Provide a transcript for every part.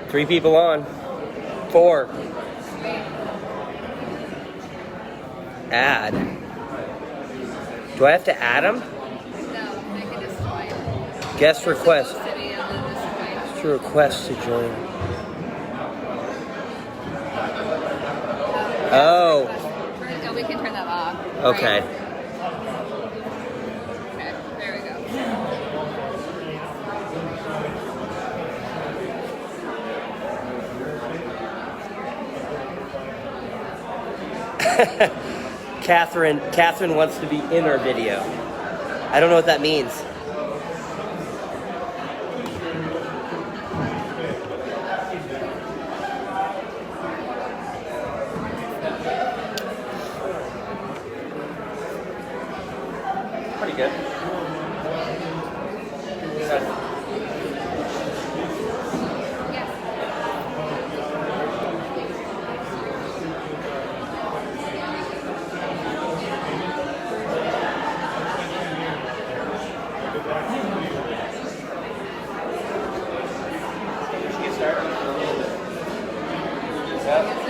3 people on. 4. Add. Do I have to add them? No, they can just join. Guest request. Supposed to be and then just join. To request to join. Oh. No, we can turn that off. Okay. Right? Okay, there we go. Catherine wants to be in our video. I don't know what that means. Pretty good.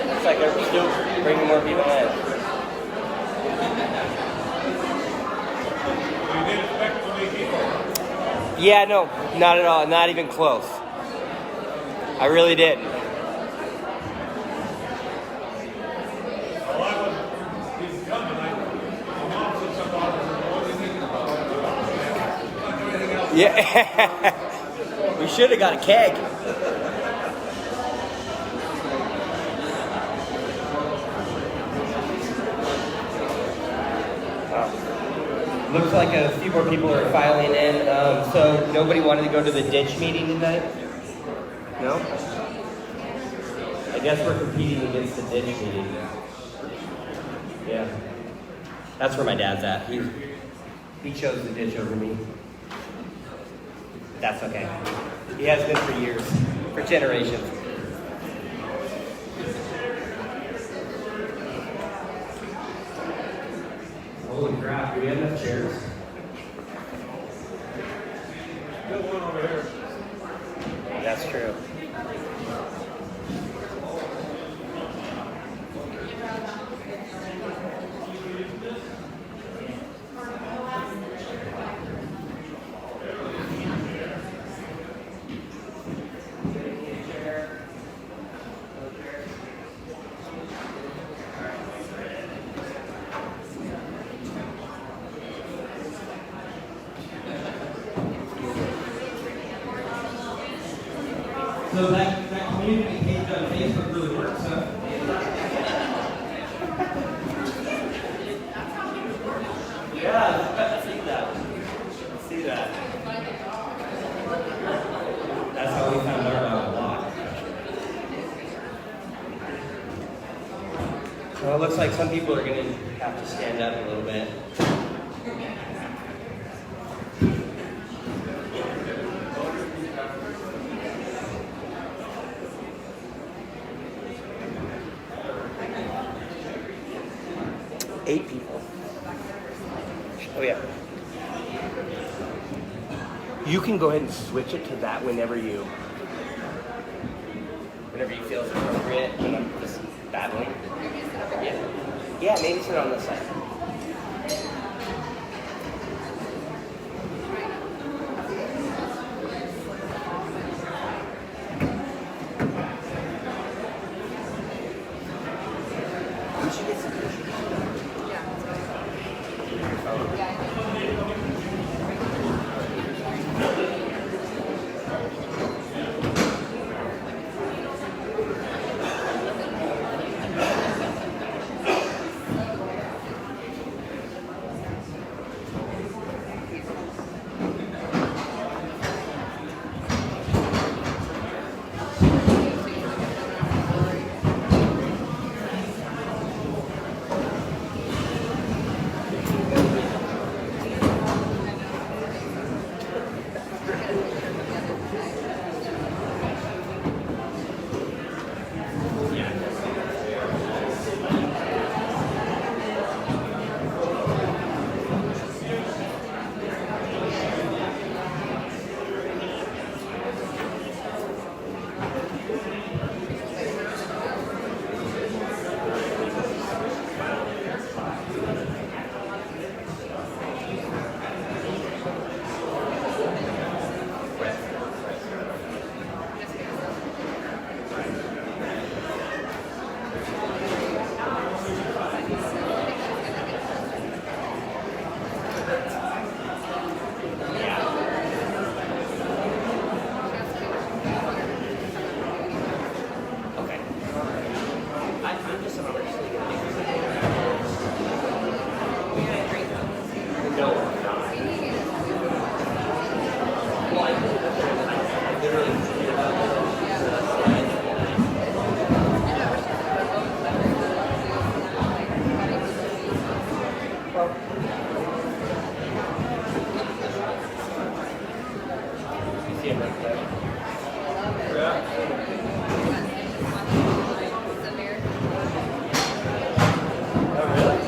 Looks like they're still bringing more people in. Yeah, no, not at all. Not even close. I really didn't. Yeah. We should have got a keg. Looks like a few more people are filing in. So nobody wanted to go to the ditch meeting tonight? No? I guess we're competing against the ditch meeting. Yeah. That's where my dad's at. He chose the ditch over me. That's okay. He has been for years, for generations. Holy crap, do we have enough chairs? There's one over here. That's true. So that community page on Facebook really works, huh? Yeah, I see that. See that. That's how we found out about the block. Well, it looks like some people are going to have to stand up a little bit. Eight people. Oh yeah. You can go ahead and switch it to that whenever you feel it's appropriate. When I'm just battling. Yeah. Yeah, maybe sit on this side. We should get some pictures. camera. Severe. Oh, really?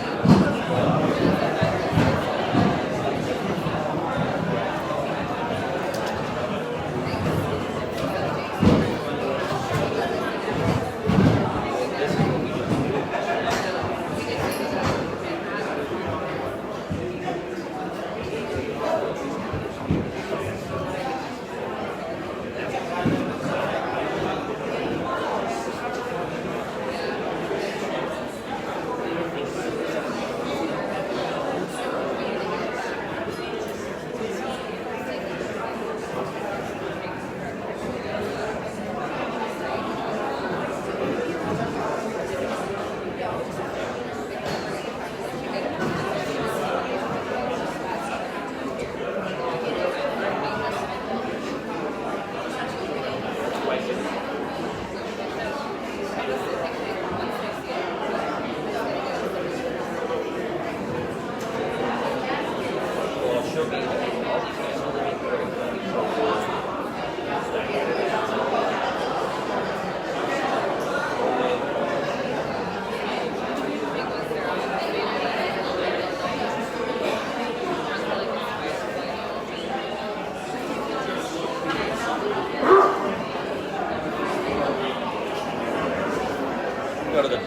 Go to the.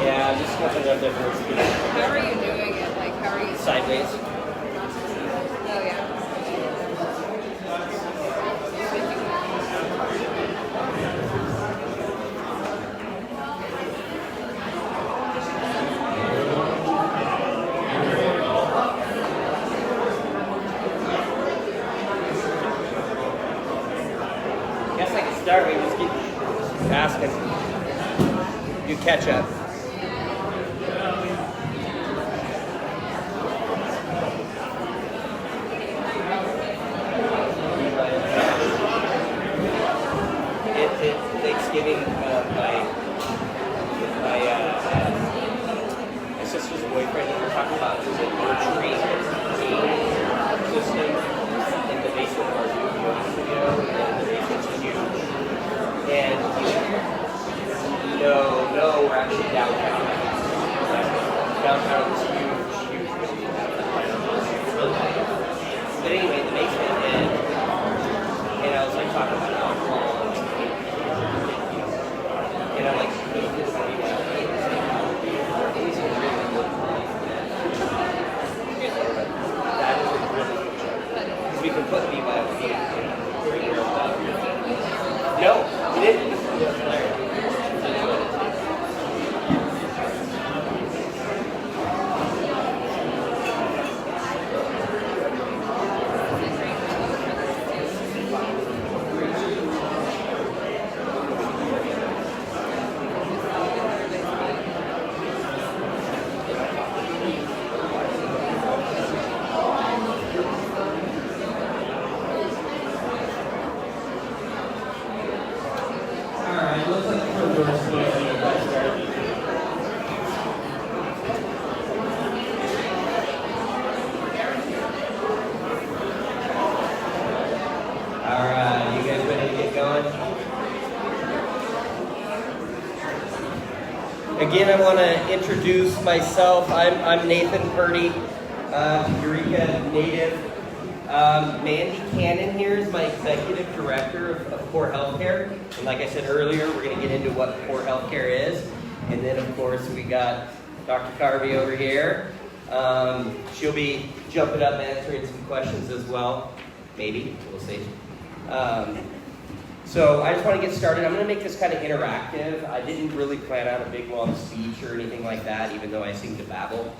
Yeah, just switching up different speeds. How are you doing it? Like, how are you? Sideways. Oh, yeah. Guess I can start. We just keep asking. You catch up. It's Thanksgiving. My sister's boyfriend. We were talking about there's a retreat system in the basement of our yoga studio, and the basement's huge. And no, we're actually downtown. Downtown is huge. It's really nice. But anyway, the basement, and I was like talking about alcohol, and I'm like, this is really good. That is really good. Because we can put BYOD in. No, we didn't. Alright, looks like the front door's closed. Alright, you guys ready to get going? Again, I want to introduce myself. I'm Nathan Purdy, Eureka native. Mandy Cannon here is my executive director of Core Healthcare. And like I said earlier, we're going to get into what Core Healthcare is. And then, of course, we got Dr. Carvey over here. She'll be jumping up and answering some questions as well. Maybe, we'll see. So I just want to get started. I'm going to make this kind of interactive. I didn't really plan out a big, long speech or anything like that, even though I seem to babble.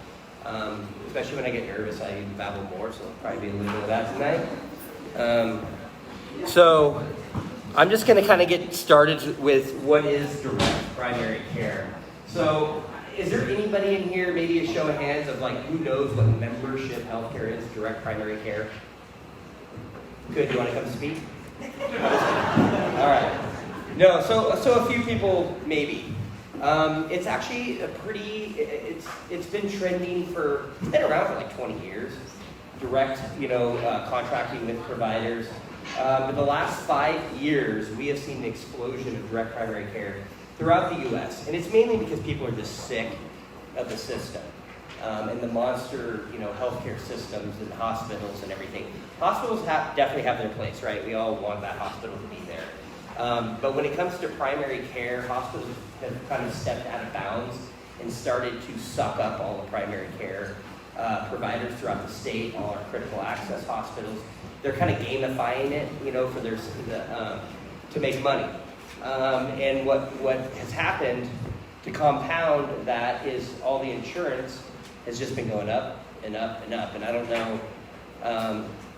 Especially when I get nervous, I even babble more, so there'll probably be a little bit of that tonight. So I'm just going to kind of get started with what is direct primary care. So is there anybody in here, maybe a show of hands of like who knows what membership healthcare is, direct primary care? Good, you want to come speak? All right. No, so a few people maybe. It's actually it's been trending it's been around for like 20 years. Direct, contracting with providers. But the last 5 years, we have seen an explosion of direct primary care throughout the U.S. And it's mainly because people are just sick of the system and the monster, healthcare systems and hospitals and everything. Hospitals definitely have their place, right? We all want that hospital to be there. But when it comes to primary care, hospitals have kind of stepped out of bounds and started to suck up all the primary care providers throughout the state, all our critical access hospitals. They're kind of gamifying it, for to make money. And what has happened to compound that is all the insurance has just been going up and up and up. And I don't know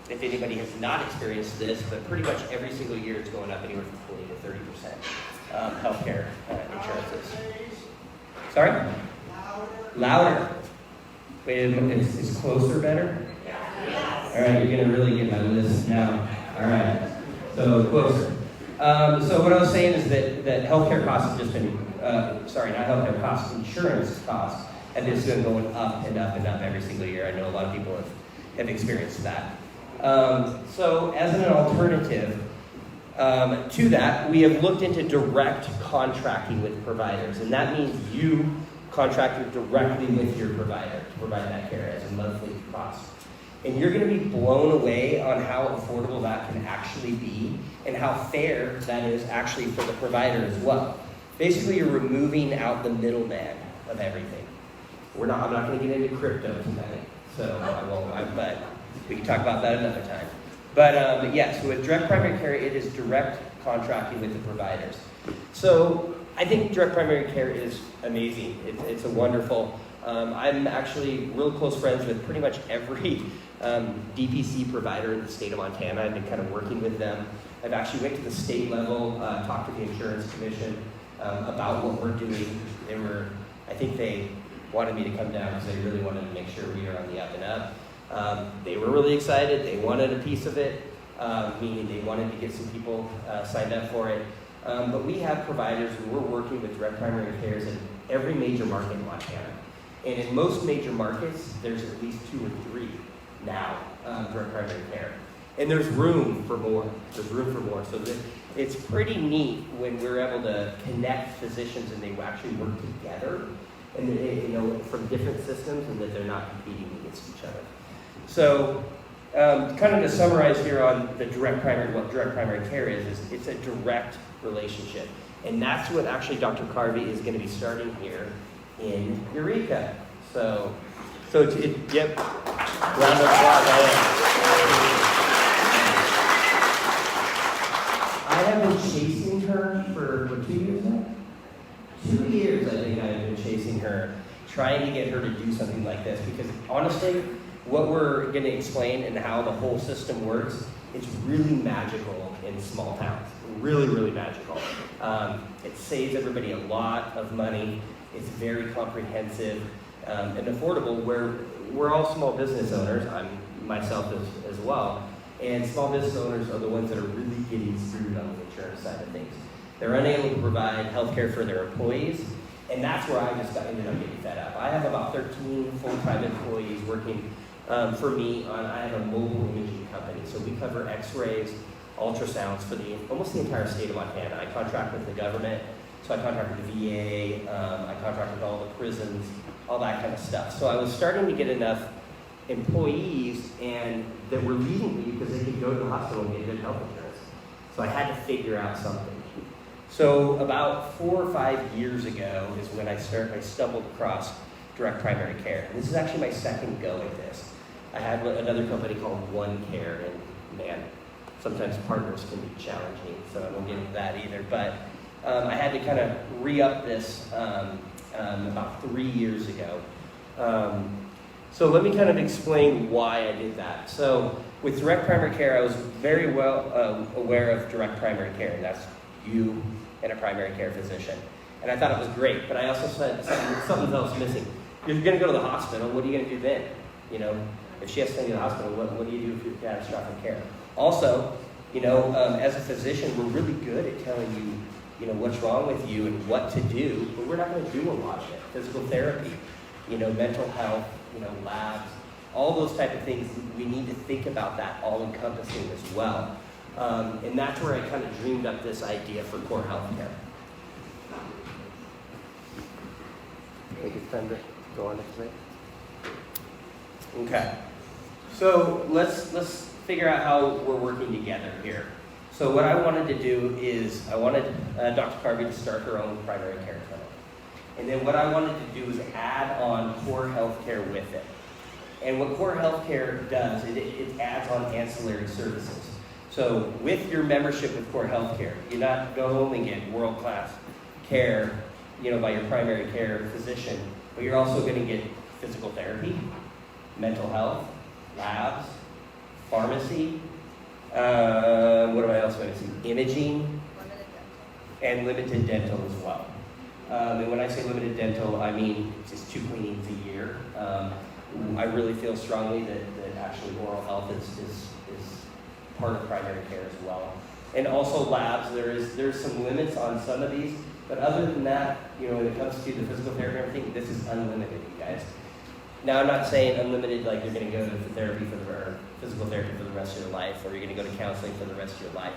if anybody has not experienced this, but pretty much every single year it's going up anywhere from 20 to 30% healthcare insurances. Sorry? Louder. Wait, is closer better? All right, you're gonna really get my list now. All right, so closer. So what I was saying is that healthcare costs have just been, not healthcare costs, insurance costs have just been going up and up and up every single year. I know a lot of people have experienced that. So as an alternative to that, we have looked into direct contracting with providers, and that means you contracting directly with your provider to provide that care as a monthly cost. And you're going to be blown away on how affordable that can actually be and how fair that is actually for the provider as well. Basically, you're removing out the middleman of everything. I'm not going to get into crypto tonight, so I won't, but we can talk about that another time. But yes, with direct primary care, it is direct contracting with the providers. So I think direct primary care is amazing. It's a wonderful. I'm actually real close friends with pretty much every DPC provider in the state of Montana. I've been kind of working with them. I've actually went to the state level, talked to the insurance commission about what we're doing. I think they wanted me to come down because they really wanted to make sure we are on the up and up. They were really excited. They wanted a piece of it, meaning they wanted to get some people signed up for it. But we have providers who we're working with direct primary cares in every major market in Montana. And in most major markets, there's at least 2 or 3 now, direct primary care. And there's room for more. So it's pretty neat when we're able to connect physicians and they actually work together, and from different systems, and that they're not competing against each other. So, kind of to summarize here on what direct primary care is it's a direct relationship, and that's what actually Dr. Carvey is going to be starting here in Eureka. So yep. Round of applause. I have been chasing her for 2 years now? 2 years, I think I've been chasing her, trying to get her to do something like this, because honestly, what we're going to explain and how the whole system works, it's really magical in small towns. Really, really magical. It saves everybody a lot of money. It's very comprehensive and affordable, where we're all small business owners. I'm myself as well. And small business owners are the ones that are really getting screwed on the insurance side of things. They're unable to provide health care for their employees, and that's where I just ended up getting fed up. I have about 13 full-time employees working for me. I have a mobile imaging company, so we cover x-rays, ultrasounds for almost the entire state of Montana. I contract with the government, so I contract with the VA, I contract with all the prisons, all that kind of stuff. So I was starting to get enough employees and that were leaving me because they could go to the hospital and get good health insurance. So I had to figure out something. So about 4 or 5 years ago is when I stumbled across direct primary care. And this is actually my second go at this. I had another company called One Care, and man, sometimes partners can be challenging, so I won't get into that either. But I had to kind of re-up this about 3 years ago. So let me kind of explain why I did that. So with direct primary care, I was very well aware of direct primary care, and that's you and a primary care physician. And I thought it was great, but I also said something else missing. You're going to go to the hospital, what are you going to do then? If she has to send you to the hospital, what do you do for your catastrophic care? Also, as a physician, we're really good at telling you what's wrong with you and what to do, but we're not going to do a lot of it. Physical therapy, mental health, labs, all those type of things. We need to think about that all-encompassing as well. And that's where I kind of dreamed up this idea for core healthcare. I think it's time to go on next slide. Okay. So let's figure out how we're working together here. So what I wanted to do is I wanted Dr. Carvey to start her own primary care clinic. And then what I wanted to do is add on core healthcare with it. And what core healthcare does, it adds on ancillary services. So with your membership with core healthcare, you not only get world-class care, by your primary care physician, but you're also going to get physical therapy, mental health, labs, pharmacy, what am I else going to see? Imaging, and limited dental as well. And when I say limited dental, I mean just 2 cleanings a year. I really feel strongly that actually oral health is part of primary care as well. And also labs, there's some limits on some of these, but other than that, when it comes to the physical therapy and everything, this is unlimited, you guys. Now, I'm not saying unlimited like you're going to go to therapy or physical therapy for the rest of your life, or you're going to go to counseling for the rest of your life.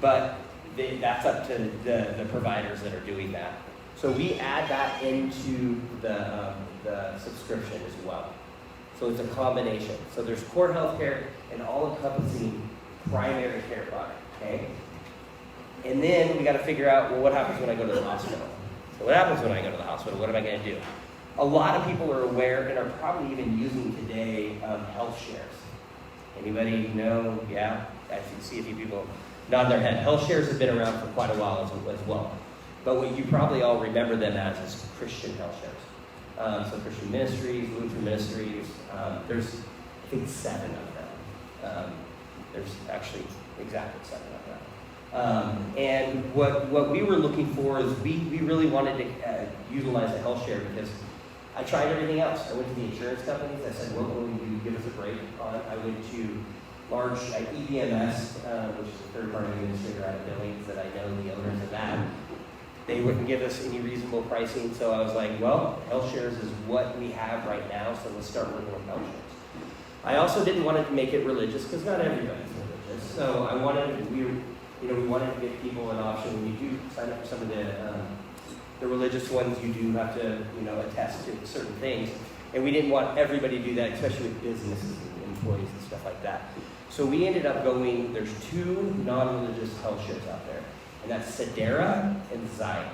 But that's up to the providers that are doing that. So we add that into the subscription as well. So it's a combination. So there's core healthcare and all-encompassing primary care product, okay? And then we got to figure out, well, what happens when I go to the hospital? So what happens when I go to the hospital? What am I going to do? A lot of people are aware and are probably even using today health shares. Anybody know? Yeah, I see a few people nod their head. Health shares have been around for quite a while as well. But what you probably all remember them as is Christian health shares. So Christian ministries, Lutheran ministries, there's, I think, 7 of them. There's actually exactly 7 of them. And what we were looking for is we really wanted to utilize a health share because I tried everything else. I went to the insurance companies. I said, what will you give us a break on? I went to large EBMS, which is a third-party administrator out of Billings that I know the owners of that. They wouldn't give us any reasonable pricing, so I was like, well, health shares is what we have right now, so let's start working with health shares. I also didn't want to make it religious because not everybody's religious. So I wanted, we wanted to give people an option. When you do sign up for some of the religious ones, you do have to, attest to certain things. And we didn't want everybody to do that, especially with businesses and employees and stuff like that. So we ended up going, there's 2 non-religious health shares out there. And that's Sedera and Zion.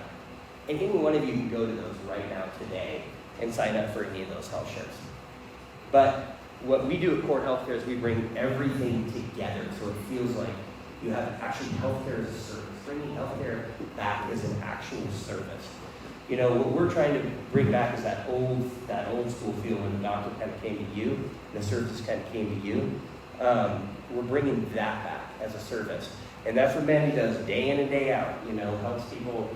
And any one of you can go to those right now today and sign up for any of those health shares. But what we do at Core Healthcare is we bring everything together so it feels like you have actually healthcare as a service. Bringing healthcare back as an actual service. What we're trying to bring back is that old school feel when the doctor kind of came to you, the surgeon kind of came to you. We're bringing that back as a service. And that's what Mandy does day in and day out, helps people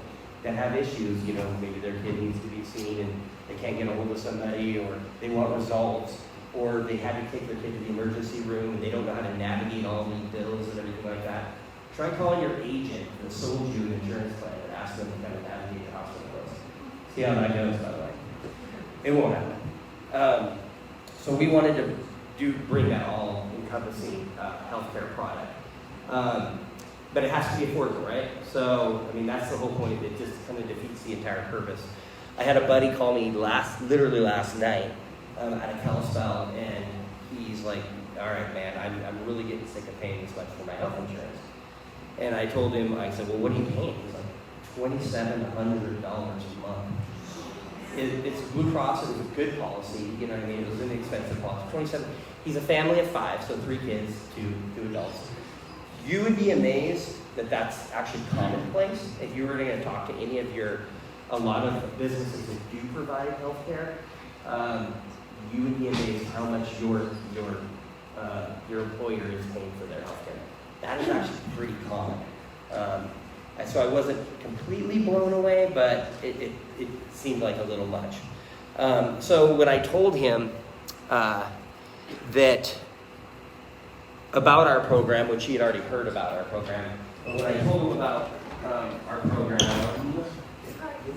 that have issues, maybe their kid needs to be seen and they can't get a hold of somebody, or they want results, or they had to take their kid to the emergency room and they don't know how to navigate all these bills and everything like that. Try calling your agent that sold you an insurance plan and ask them to kind of navigate the hospital bills. See how that goes, by the way. It won't happen. So we wanted to bring that all-encompassing healthcare product. But it has to be affordable, right? So, that's the whole point. It just kind of defeats the entire purpose. I had a buddy call me literally last night at a Kalispell, and he's like, all right, man, I'm really getting sick of paying this much for my health insurance. And I told him, I said, well, what are you paying? He's like, $2,700 a month. It's Blue Cross. It was a good policy. You know what I mean? It was an expensive policy. He's a family of 5, so 3 kids, 2 adults. You would be amazed that that's actually commonplace. If you were going to talk to any of a lot of businesses that do provide healthcare, you would be amazed how much your employer is paying for their healthcare. That is actually pretty common. So I wasn't completely blown away, but it seemed like a little much. So when I told him that about our program, which he had already heard about our program, when I told him about our program.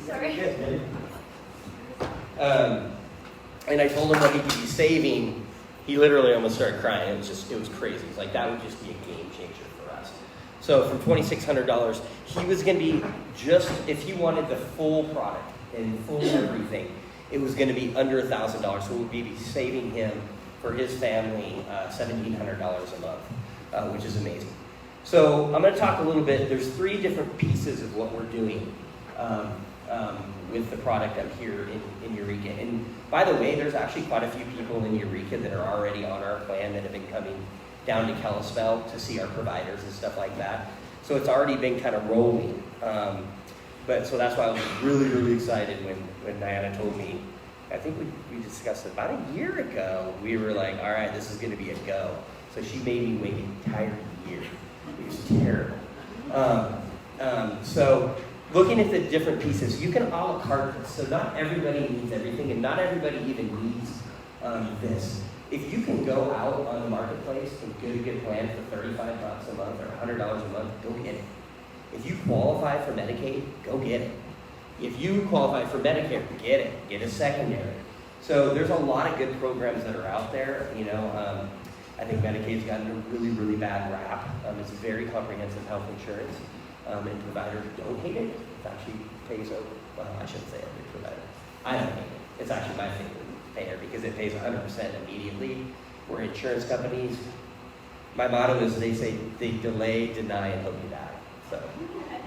Sorry. And I told him what he could be saving. He literally almost started crying. It was crazy. It's like, that would just be a game changer for us. So from $2,600, he was going to be just, if he wanted the full product and full everything, it was going to be under $1,000. So we'll be saving him for his family $1,700 a month, which is amazing. So I'm going to talk a little bit. There's 3 different pieces of what we're doing with the product up here in Eureka. And by the way, there's actually quite a few people in Eureka that are already on our plan that have been coming down to Kalispell to see our providers and stuff like that. So it's already been kind of rolling. So that's why I was really, really excited when Dianna told me. I think we discussed it about a year ago. We were like, all right, this is going to be a go. So she made me wait an entire year. It was terrible. So looking at the different pieces, you can a la carte this. So not everybody needs everything, and not everybody even needs this. If you can go out on the marketplace and get a good plan for $35 a month or $100 a month, go get it. If you qualify for Medicaid, go get it. If you qualify for Medicare, get it. Get a secondary. So there's a lot of good programs that are out there. I think Medicaid's gotten a really, really bad rap. It's very comprehensive health insurance, and providers don't hate it. It actually pays over. Well, I shouldn't say every provider. I don't hate it. It's actually my favorite payer because it pays 100% immediately. Where insurance companies, my motto is they say they delay, deny, and hope you die. So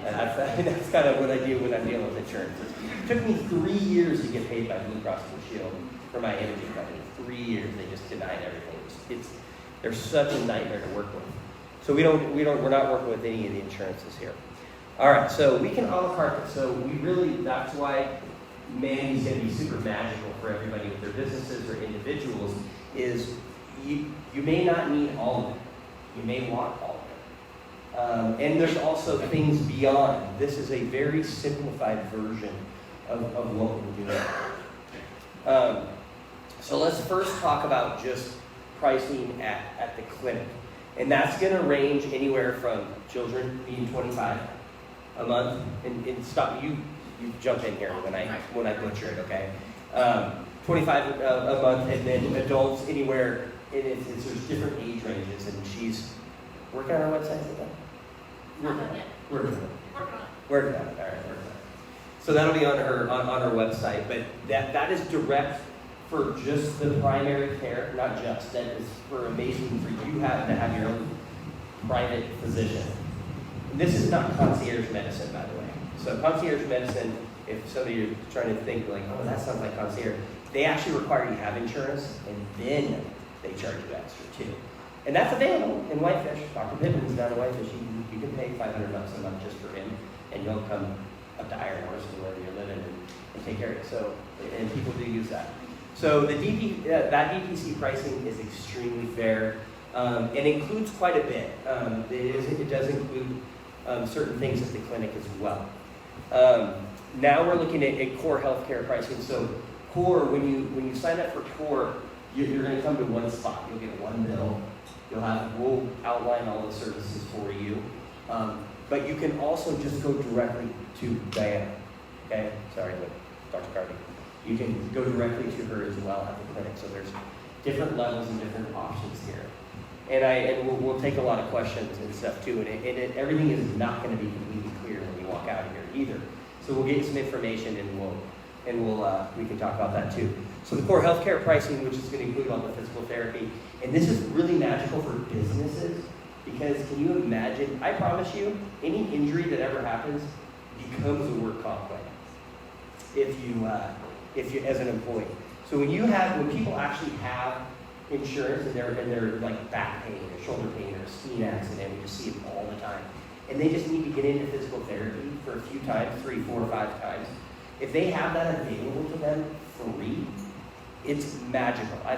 that's kind of what I do when I'm dealing with insurance. It took me 3 years to get paid by Blue Cross Blue Shield for my energy company. 3 years, they just denied everything. They're such a nightmare to work with. So we're not working with any of the insurances here. All right, so we can a la carte it. So that's why Mandy's going to be super magical for everybody with their businesses or individuals. Is you may not need all of it. You may want all of it. And there's also things beyond. This is a very simplified version of what we're doing. So let's first talk about just pricing at the clinic. And that's going to range anywhere from children being $25 a month. And stop, you jump in here when I butcher it, okay? $25 a month, and then adults anywhere. And there's different age ranges, and she's working on our website again? Working on it. All right, working on it. So that'll be on her website, but that is direct for just the primary care, not just. That is for amazing for you to have your own private physician. And this is not concierge medicine, by the way. So concierge medicine, if somebody is trying to think like, oh, that sounds like concierge, they actually require you to have insurance, and then they charge you extra too. And that's available in Whitefish. Dr. Pippin's down in Whitefish. You can pay $500 a month just for him, and he'll come up to Iron Horse or wherever you're living and take care of it. So, and people do use that. So that DPC pricing is extremely fair. It includes quite a bit. It does include certain things at the clinic as well. Now we're looking at core healthcare pricing. So core, when you sign up for core, you're going to come to one spot. You'll get one bill. We'll outline all the services for you. But you can also just go directly to Dianna. Okay? Sorry, Dr. Carvey. You can go directly to her as well at the clinic. So there's different levels and different options here. And we'll take a lot of questions and stuff too. And everything is not going to be completely clear when you walk out of here either. So we'll get you some information, and we can talk about that too. So the core healthcare pricing, which is going to include all the physical therapy, and this is really magical for businesses because can you imagine? I promise you, any injury that ever happens becomes a work comp claim if you as an employee. So when people actually have insurance and they're like back pain or shoulder pain or a skiing accident, we just see it all the time, and they just need to get into physical therapy for a few times, 3, 4, 5 times. If they have that available to them free, it's magical. I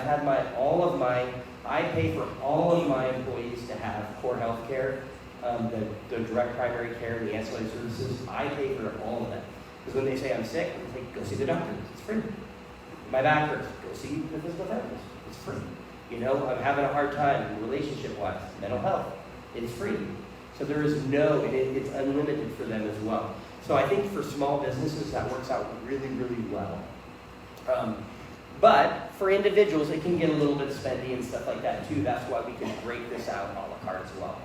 pay for all of my employees to have core health care, the direct primary care, and the ancillary services. I pay for all of that. Because when they say I'm sick, I say, go see the doctor. It's free. My back hurts. Go see the physical therapist. It's free. I'm having a hard time relationship-wise, mental health. It's free. So there is no, and it's unlimited for them as well. So I think for small businesses, that works out really, really well. But for individuals, it can get a little bit spendy and stuff like that too. That's why we can break this out a la carte as well.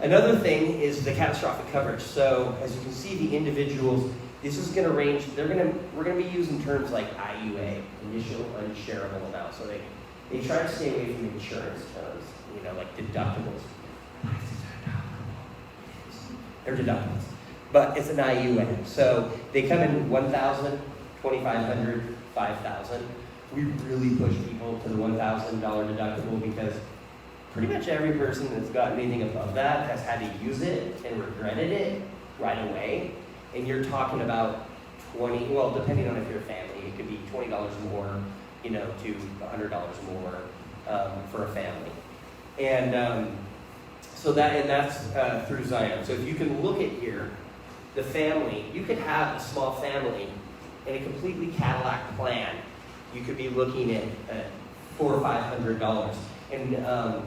Another thing is the catastrophic coverage. So as you can see, the individuals, this is going to range, we're going to be using terms like IUA, initial unshareable amount. So they try to stay away from insurance terms, like deductibles. They're deductibles. But it's an IUA. So they come in 1,000, 2,500, 5,000. We really push people to the $1,000 deductible because pretty much every person that's got anything above that has had to use it and regretted it right away. And you're talking about depending on if you're a family, it could be $20 more, to $100 more for a family. And that's through Zion. So if you can look at here, the family, you could have a small family in a completely Cadillac plan. You could be looking at $400 or $500. And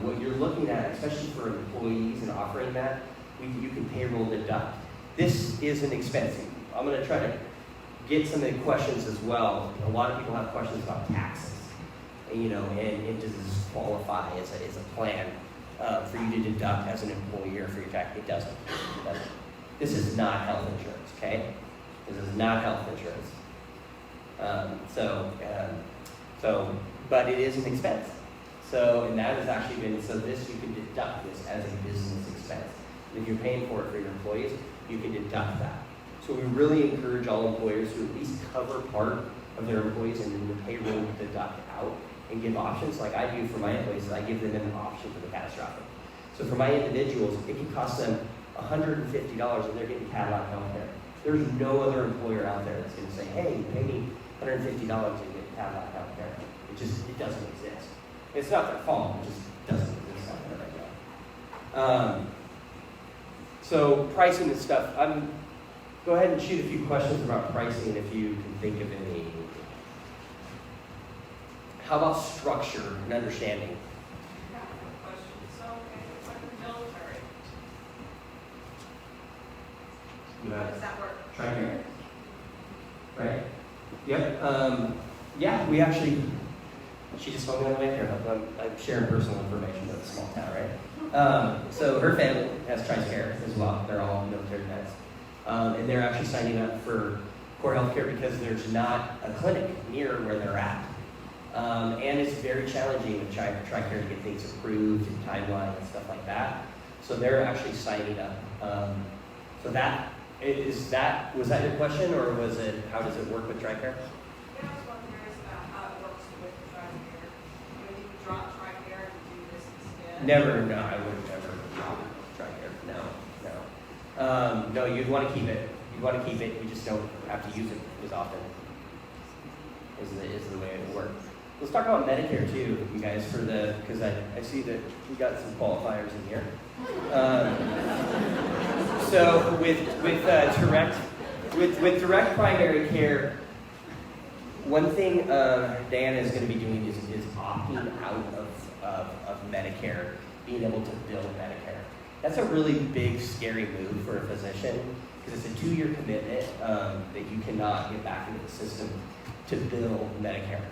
what you're looking at, especially for employees and offering that, you can payroll deduct. This is an expense. I'm going to try to get some of the questions as well. A lot of people have questions about taxes, and does this qualify as a plan for you to deduct as an employer for your tax? It doesn't. This is not health insurance, okay? This is not health insurance. But it is an expense. So, and that has actually been, you can deduct this as a business expense. And if you're paying for it for your employees, you can deduct that. So we really encourage all employers to at least cover part of their employees and then the payroll deduct out and give options like I do for my employees. I give them an option for the catastrophic. So for my individuals, it can cost them $150 and they're getting Cadillac health care. There's no other employer out there that's going to say, hey, pay me $150 and get Cadillac health care. It doesn't exist. It's not their fault, it just doesn't exist out there right now. So pricing and stuff, go ahead and shoot a few questions about pricing if you can think of any. How about structure and understanding? I have a question. So, it's like the military. How does that work? Try here. Right? Yep. Yeah, we actually, she just told me on the way here. I'm sharing personal information, but it's a small town, right? So her family has TRICARE as well. They're all military vets. And they're actually signing up for core health care because there's not a clinic near where they're at. And it's very challenging with TRICARE to get things approved and timeline and stuff like that. So they're actually signing up. So was that your question, or was it, how does it work with TRICARE? Yeah, I was wondering about how it works with TRICARE. You can drop TRICARE and do this instead. Never, no, I would never drop TRICARE. No. No, you'd want to keep it. You'd want to keep it. You just don't have to use it as often. Is the way it would work. Let's talk about Medicare too, you guys, because I see that we got some qualifiers in here. So with direct primary care, one thing Dianna is going to be doing is opting out of Medicare, being able to bill Medicare. That's a really big, scary move for a physician because it's a 2-year commitment that you cannot get back into the system to bill Medicare.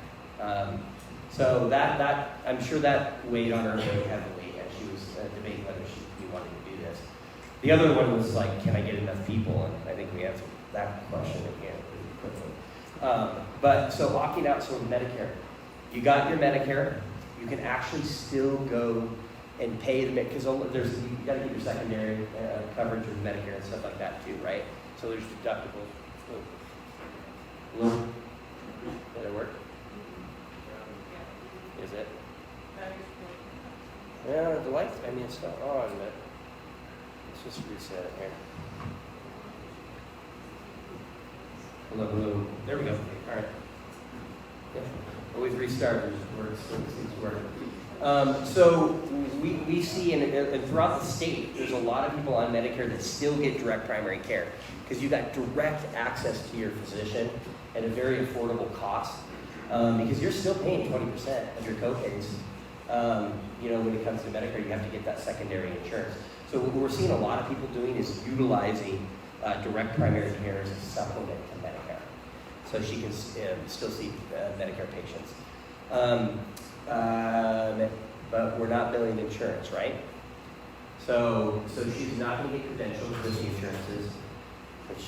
So that I'm sure that weighed on her very heavily as she was debating whether she wanted to do this. The other one was like, can I get enough people? And I think we answered that question again pretty quickly. But so opting out from Medicare, you got your Medicare, you can actually still go and pay the because you got to get your secondary coverage with Medicare and stuff like that too, right? So there's deductibles. Did it work? Is it? Yeah, the lights, it's not on, but let's just reset it here. Hello. There we go. All right. Yeah. Always restart. Things work. So we see, and throughout the state, there's a lot of people on Medicare that still get direct primary care because you got direct access to your physician at a very affordable cost. Because you're still paying 20% of your co-pays. When it comes to Medicare, you have to get that secondary insurance. So what we're seeing a lot of people doing is utilizing direct primary care as a supplement to Medicare. So she can still see Medicare patients. But we're not billing insurance, right? So she's not going to get credentials with the insurances, which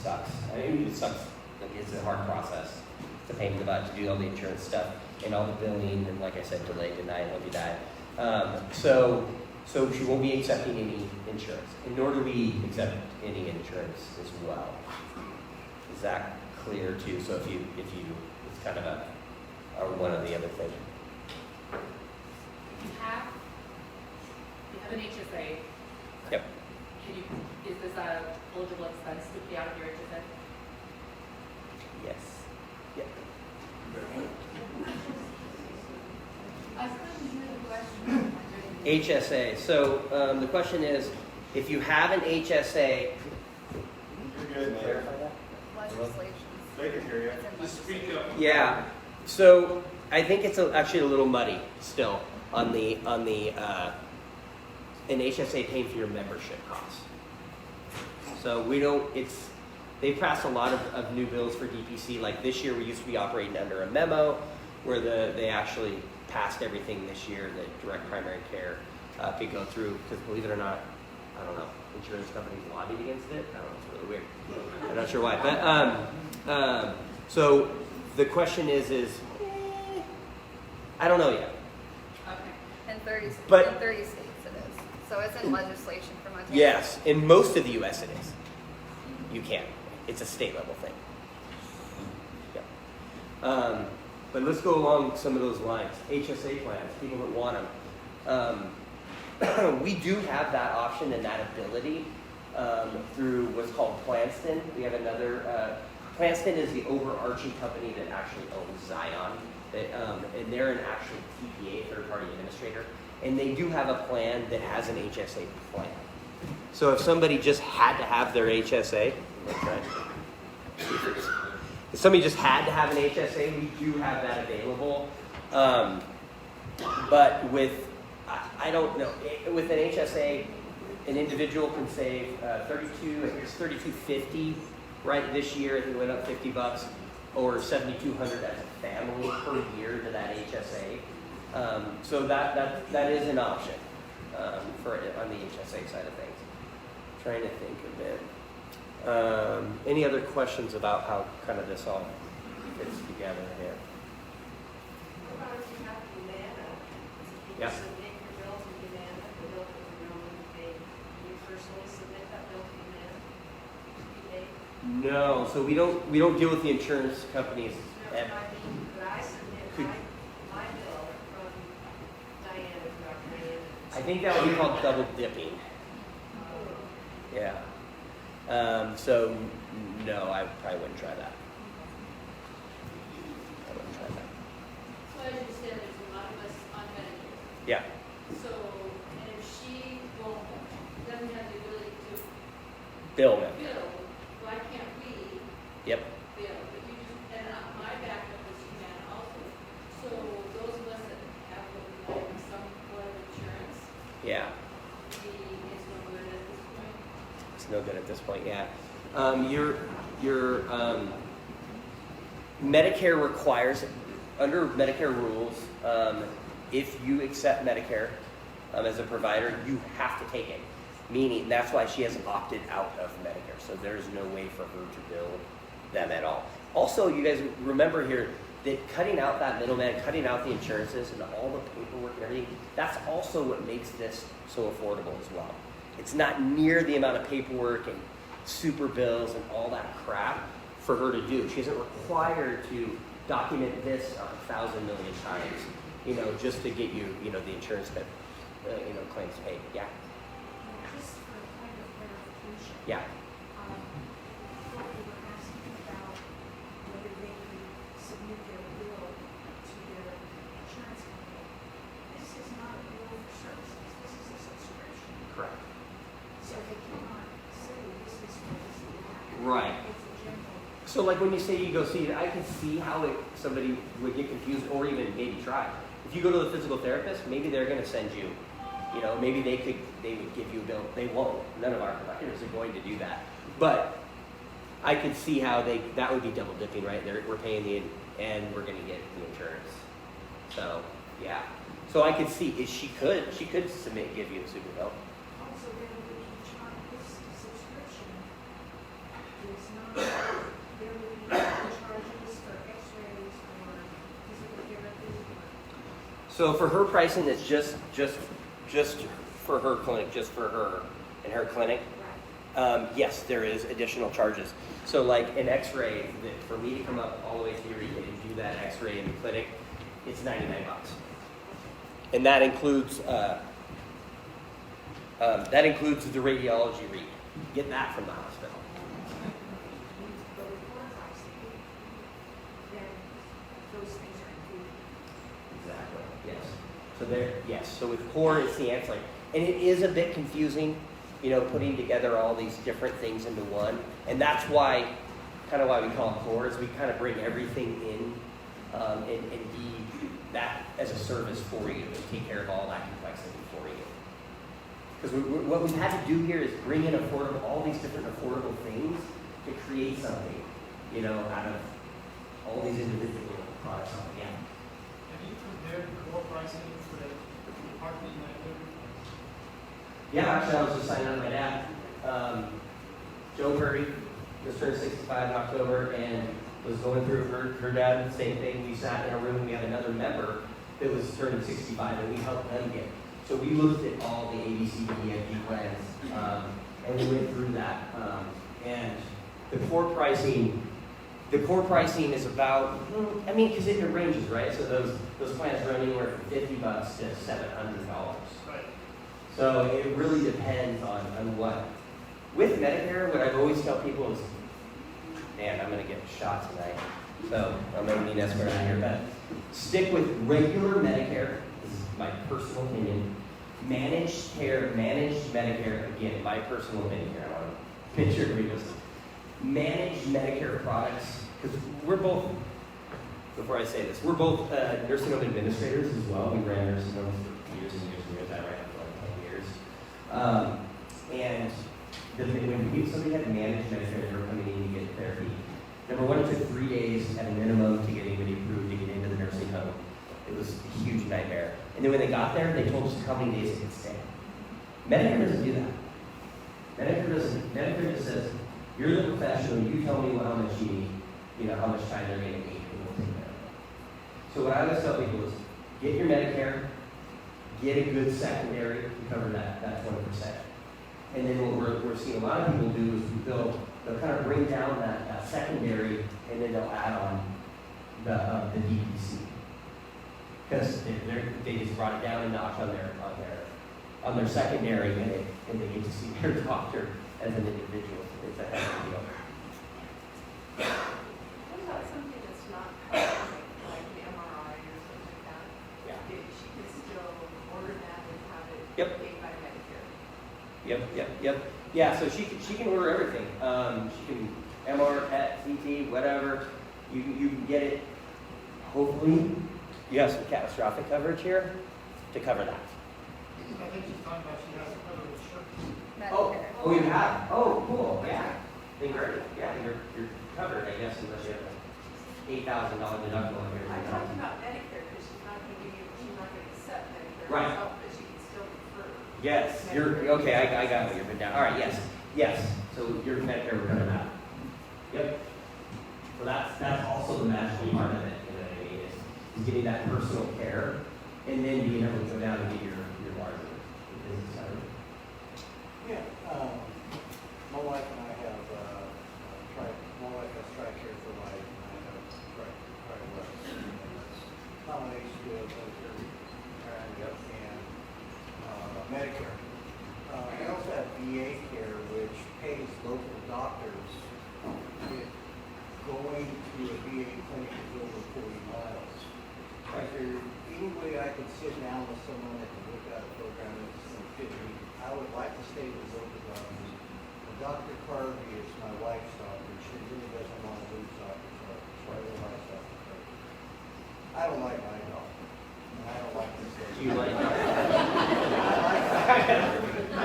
sucks. I mean, it sucks. Like, it's a hard process. It's a pain in the butt to do all the insurance stuff and all the billing, and like I said, delay, deny, and what be that. So she won't be accepting any insurance, and nor do we accept any insurance as well. Is that clear too? So if you, it's kind of a one or the other thing. You have an HSA. Yep. Is this a eligible expense to pay out of your HSA? Yes. Yep. I couldn't hear the question. HSA. So the question is, if you have an HSA, You're good, man. clarify that? Legislations. They can hear you. It's in Just speak legislation. up. Yeah. So I think it's actually a little muddy still on the an HSA paying for your membership costs. So we don't. They've passed a lot of new bills for DPC. Like this year, we used to be operating under a memo where they actually passed everything this year that direct primary care could go through. Because believe it or not, I don't know, insurance companies lobbied against it. I don't know, it's really weird. I'm not sure why. But so the question is I don't know yet. Okay. In 30, But- in 30 states it is. So it's in legislation for Montana. Yes, in most of the U.S. it is. You can. It's a state level thing. Yeah. But let's go along some of those lines. HSA plans, people that want them. We do have that option and that ability through what's called Planston. We have another. Planston is the overarching company that actually owns Zion. And they're an actual TPA, third-party administrator. And they do have a plan that has an HSA plan. So if somebody just had to have their HSA, if somebody just had to have an HSA, we do have that available. But I don't know, with an HSA, an individual can save I think it's $3,250 right this year. I think it went up $50, or $7,200 as a family per year to that HSA. So that is an option for on the HSA side of things. Trying to think a bit. Any other questions about how kind of this all fits together here? What about if you have Dianna? Yeah. You submit your bill to Dianna, the bill that you normally pay. You personally submit that bill to Dianna to be paid? No, so we don't deal with the insurance companies. No, I mean, could I submit Could- my bill from Dianna to our Dianna? I think that would be called double dipping. Yeah. So no, I probably wouldn't try that. I wouldn't try that. So I understand there's a lot of us on Medicare. Yeah. So, and if she doesn't have the ability to Bill them. bill, why can't we Yep. bill? But you just, and my backup is Humana also. So those of us that have what we like some form of insurance, Yeah. it's no good at this point. It's no good at this point. Yeah. Your Medicare requires, under Medicare rules, if you accept Medicare as a provider, you have to take it. Meaning that's why she has opted out of Medicare. So there's no way for her to bill them at all. Also, you guys remember here that cutting out that middleman, cutting out the insurances and all the paperwork and everything, that's also what makes this so affordable as well. It's not near the amount of paperwork and super bills and all that crap for her to do. She isn't required to document this 1,000 million times, just to get you, the insurance that, claims paid. Yeah. Just for a point of clarification. Yeah. What we were asking about whether they could submit their bill to their insurance company. This is not a bill for services, this is a subscription. Correct. So they cannot say this is for this and that. Right. It's a general. So like when you say you go see it, I can see how somebody would get confused or even maybe try. If you go to the physical therapist, maybe they're going to send you, maybe they could they would give you a bill. They won't. None of our providers are going to do that. But I could see how that would be double dipping, right? We're paying and we're going to get the insurance. So yeah. So I could see she could give you a super bill. Also, then we can charge this subscription is not, there will be charges for x-rays or physical therapy or. So for her pricing, it's just for her clinic, just for her and her clinic. Right. Yes, there is additional charges. So like an X-ray, for me to come up all the way to Eureka and do that X-ray in the clinic, it's $99, and that includes the radiology read. Get that from the hospital. But with core pricing, then those things are included. Exactly. Yes. So with core, it's the answer, and it is a bit confusing, putting together all these different things into one, and that's why we call it core, is we kind of bring everything in and be that as a service for you and take care of all that complexity for you. Because what we've had to do here is bring in all these different affordable things to create something, out of all these individual products. Yeah. Have you compared core pricing for the department and Yeah, actually, I was just signing up my dad. Joe Purdy just turned 65 in October and was going through her dad, same thing. We sat in a room, we had another member that was turning 65, and we helped them get. So we looked at all the ABCD EFG plans, and we went through that. And the core pricing is about, because it ranges, right? So those plans run anywhere from $50 to $700. Right. So it really depends on what. With Medicare, what I always tell people is, man, I'm going to get shot tonight. So I'm going to need escort out here. But stick with regular Medicare. This is my personal opinion. Managed Medicare, again, my personal opinion here. I want to make sure we just managed Medicare products, because we're both, before I say this, we're both nursing home administrators as well. We ran nursing homes for years and years and years. I ran it for like 10 years. And when somebody had managed Medicare, they were coming in to get therapy. Number one, it took 3 days at a minimum to get anybody approved to get into the nursing home. It was a huge nightmare. And then when they got there, they told us how many days they could stay. Medicare doesn't do that. Medicare just says, you're the professional, you tell me how much you need, how much time they're going to need, and we'll take care of it. So what I always tell people is, get your Medicare, get a good secondary to cover that 20%. And then what we're seeing a lot of people do is they'll kind of bring down that secondary, and then they'll add on the DPC. Because they just brought it down a notch on their secondary, and they get to see their doctor as an individual. It's a heck of a deal. What about something that's not covered, like the MRI or something like that? Yeah. She can still order that and have it Yep. paid by Medicare. Yep. Yeah, so she can order everything. She can MR, PET, CT, whatever. You can get it. Hopefully, you have some catastrophic coverage here to cover that. I think she's talking about she has to cover insurance. Medicare. Oh, you have? Oh, cool. Yeah. Then you're covered, I guess, unless you have an $8,000 deductible here. I talked about Medicare because she's not going to accept Medicare Right. herself, but she can still refer. Yes, okay. I got what you're putting down. All right, yes. So your Medicare will cover that. Yep. So that's also the magical part of it. Is getting that personal care, and then being able to go down and get your larger business center. Yeah, my wife and I have my wife has TRICARE for life, and I have TRIWEX, and it's a combination of Medicare and Medicare. I also have VA care, which pays local doctors if going to a VA clinic is over 40 miles. Is there any way I could sit down with someone that can look at a program that's going to fit me? I would like to stay with local doctors. Dr. Carvey is my wife's doctor. She really doesn't want to lose Dr. Carvey, so I really like Dr. Carvey. I don't like my doctor, and I don't like this. Do you like I like Dr. Carvey. I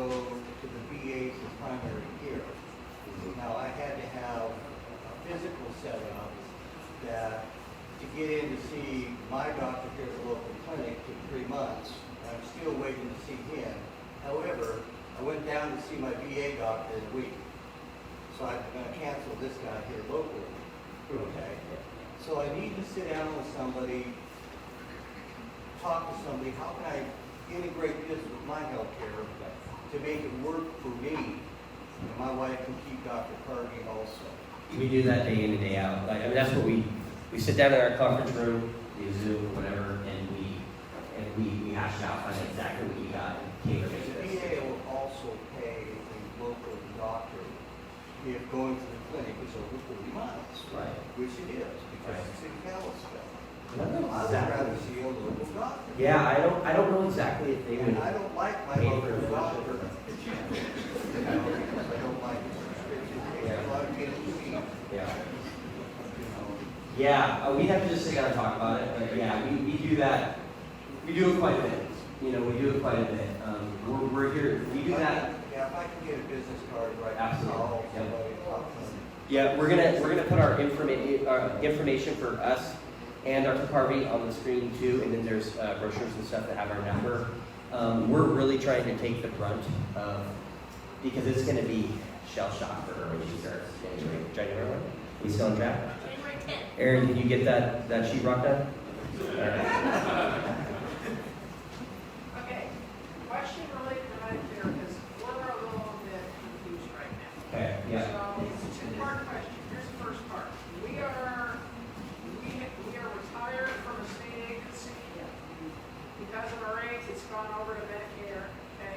go to the VA's in primary care. Now, I had to have a physical setup that to get in to see my doctor here at the local clinic took 3 months. And I'm still waiting to see him. However, I went down to see my VA doctor in a week. So I'm going to cancel this guy here locally. Okay? So I need to sit down with somebody, talk to somebody. How can I integrate this with my health care to make it work for me? And my wife can keep Dr. Carvey also. We do that day in and day out. Like, I mean, that's what we sit down in our conference room, we Zoom, whatever, and we hash it out, find out exactly what you got, and tailor make The this. VA will also pay a local doctor if going to the clinic is over 40 miles. Right. Which it is, because it's in Kalispell. I don't know I would exactly. rather see a local doctor. Yeah, I don't know exactly if they would. And I don't like my pay for local it. doctor. You know, because I don't like his prescription. It takes a lot of getting to see. Yeah. You know. Yeah, we have to just sit down and talk about it, but yeah, we do that. We do it quite a bit. You know, we do it quite a bit. We're here, we do that. Yeah, if I can get a business card right now, Absolutely. I'll Yeah. somebody talk to them. Yeah, we're gonna put our information for us and Dr. Carvey on the screen too, and then there's brochures and stuff that have our number. We're really trying to take the brunt of, because it's gonna be shell shock for her when she starts January 1. We still on track? January 10th. Aaron, did you get that sheetrock done? Okay, question related to Medicare, because we're a little bit confused right now. Okay, yeah. So it's a two-part question. Here's the first part. We are retired from a state agency. Because of our age, it's gone over to Medicare, okay?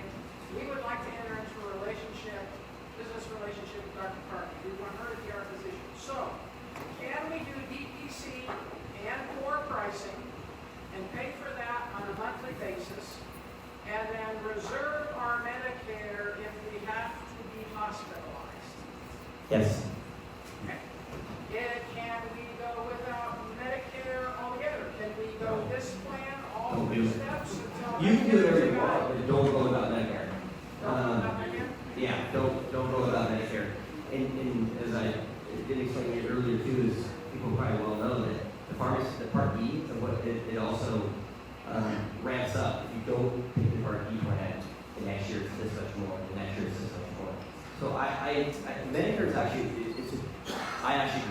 We would like to enter into a business relationship with Dr. Carvey. We want her to be our physician. So, can we do DPC and core pricing and pay for that on a monthly basis, and then reserve our Medicare if we have to be hospitalized? Yes. Can we go without Medicare altogether? Can we go this plan, all Don't three do it. steps until? You can do Medicare whatever is you got want, it? but don't go without Medicare. Don't go without Medicare? Yeah, don't go without Medicare. And as I did explain to you earlier too, is people probably well know that the Part B of what it also ramps up. If you don't pick the Part B plan, the next year it's this much more, the next year it's this much more. So Medicare is actually, I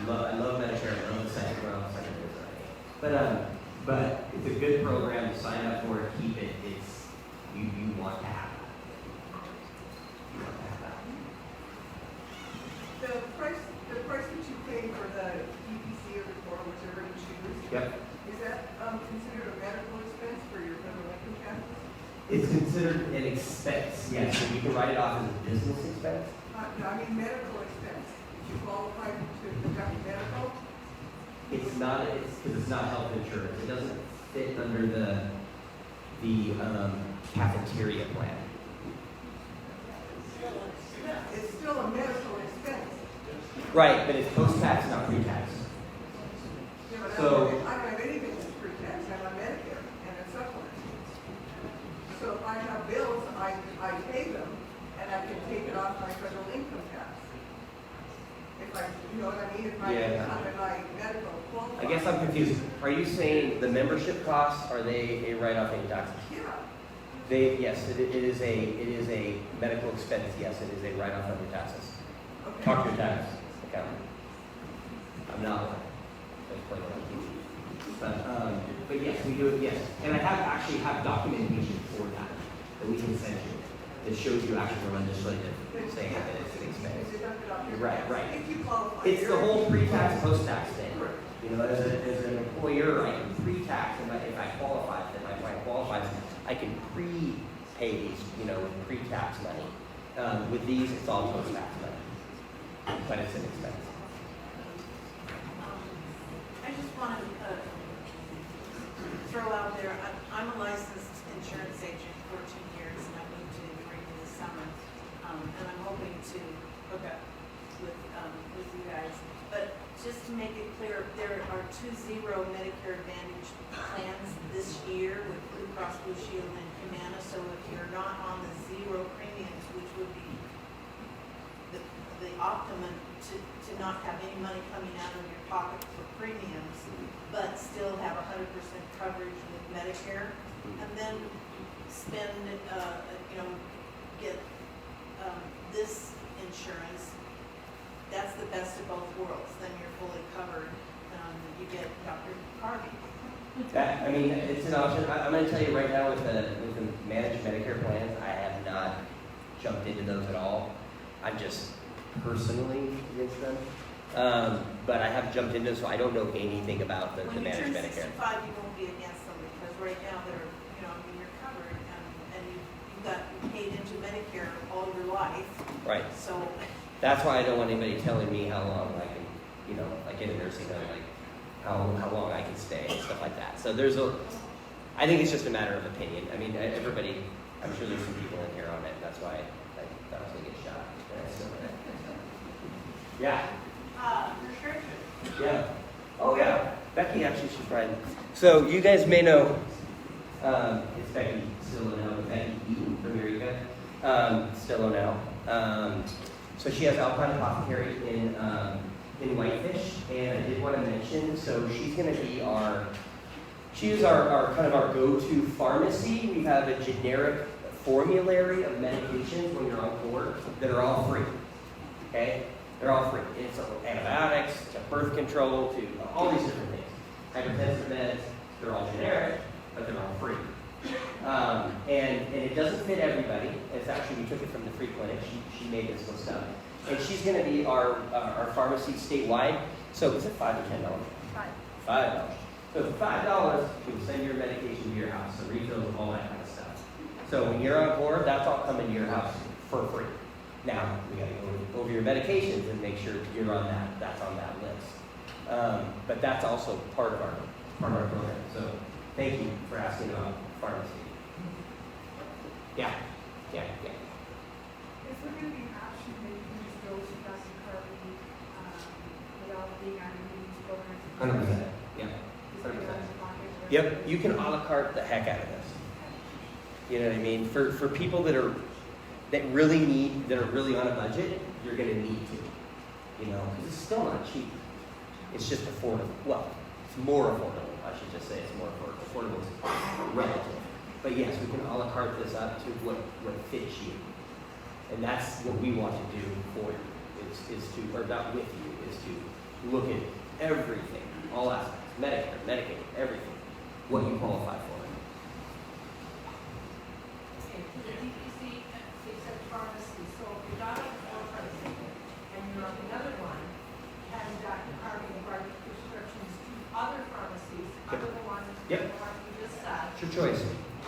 love Medicare, I love the second round, but it's a good program to sign up for, keep it, you want to have that. You want to have that. The price that you pay for the DPC or the core, whichever you choose, Yep. is that considered a medical expense for your federal income taxes? It's considered an expense, yes, so you can write it off as a business expense. No, I mean medical expense. If you qualify to conduct medical, It's not, because it's not health insurance, it doesn't fit under the cafeteria plan. it's still a medical expense. Right, but it's post-tax, not pre-tax. Yeah, but So- I don't have anything that's pre-tax, I have Medicare and a supplement. So if I have bills, I pay them, and I can take it off my federal income tax. If I, you know what I mean, if I, Yeah. under my medical qualify. I guess I'm confused, are you saying the membership costs, are they a write-off any taxes? Yeah, Yes, it is a medical expense, yes, it is a write-off of your taxes. okay. Talk to your tax accountant. I'm not one. That's plain old. But yes, we do it, yes. And I actually have documentation for that we can send you. That shows you actually from legislative saying that it's an expense. Is it under Dr. Right, right. If you qualify. It's the whole pre-tax, post-tax thing. You know, as an employer, I can pre-tax, and if I qualify, then my client qualifies, I can pre-pay these, you know, pre-tax money. With these, it's all post-tax money, but it's an expense. I just want to throw out there, I'm a licensed insurance agent, 14 years, and I moved to Eureka this summer. And I'm hoping to hook up with you guys, but just to make it clear, there are 2 zero Medicare Advantage plans this year with Blue Cross Blue Shield and Humana, so if you're not on the zero premiums, which would be the optimum to not have any money coming out of your pocket for premiums, but still have 100% coverage with Medicare, and then spend, get this insurance, that's the best of both worlds. Then you're fully covered. You get Dr. Carvey. That, I mean, it's an option. I'm going to tell you right now with the managed Medicare plans, I have not jumped into those at all. I'm just personally against them. But I have jumped into, so I don't know anything about the managed When you turn Medicare. 65, you won't be against them because right now they're, you're covered and you got paid into Medicare all your life. Right. So That's why I don't want anybody telling me how long I can, like in a nursing home, like how long I can stay and stuff like that. So I think it's just a matter of opinion. I mean, everybody, I'm sure there's some people in here on it. That's why I thought I was going to get shot. Yeah. Restrictions. Yeah. Oh, yeah. Becky actually should probably. So you guys may know, it's Becky Stillo now, Becky Eaton from Eureka. Stillo now. So she has Alpine Apothecary in Whitefish, and I did want to mention, so she's going to be she is our kind of our go-to pharmacy. We have a generic formulary of medications when you're on board that are all free. Okay? They're all free. It's antibiotics, to birth control, to all these different things. Hypertensive meds, they're all generic, but they're all free. And it doesn't fit everybody. It's actually, we took it from the free clinic. She made this list up. And she's going to be our pharmacy statewide. So is it $5 or $10? $5. So for $5, you'll send your medication to your house, the refills, all that kind of stuff. So when you're on board, that's all coming to your house for free. Now, we got to go over your medications and make sure you're on that's on that list. But that's also part of our program. So thank you for asking about pharmacy. Yeah. Is there going to be an option that you can just go to Dr. Carvey without being on any of these programs? 100%. Yeah. 100%. Yep. You can a la carte the heck out of this. You know what I mean? For people that are really on a budget, you're going to need to. Because it's still not cheap. It's just affordable. Well, it's more affordable. I should just say it's more affordable. Affordable is relative. But yes, we can a la carte this up to what fits you. And that's what we want to do for you, is to, or not with you, is to look at everything, all aspects, Medicare, Medicaid, everything, what you qualify for. Okay, for the DPC, they said pharmacy, so if you're not on one pharmacy and you're on another one, having Dr. Carvey write prescriptions to other pharmacies, other than one, Yep. the one you just said. It's your choice.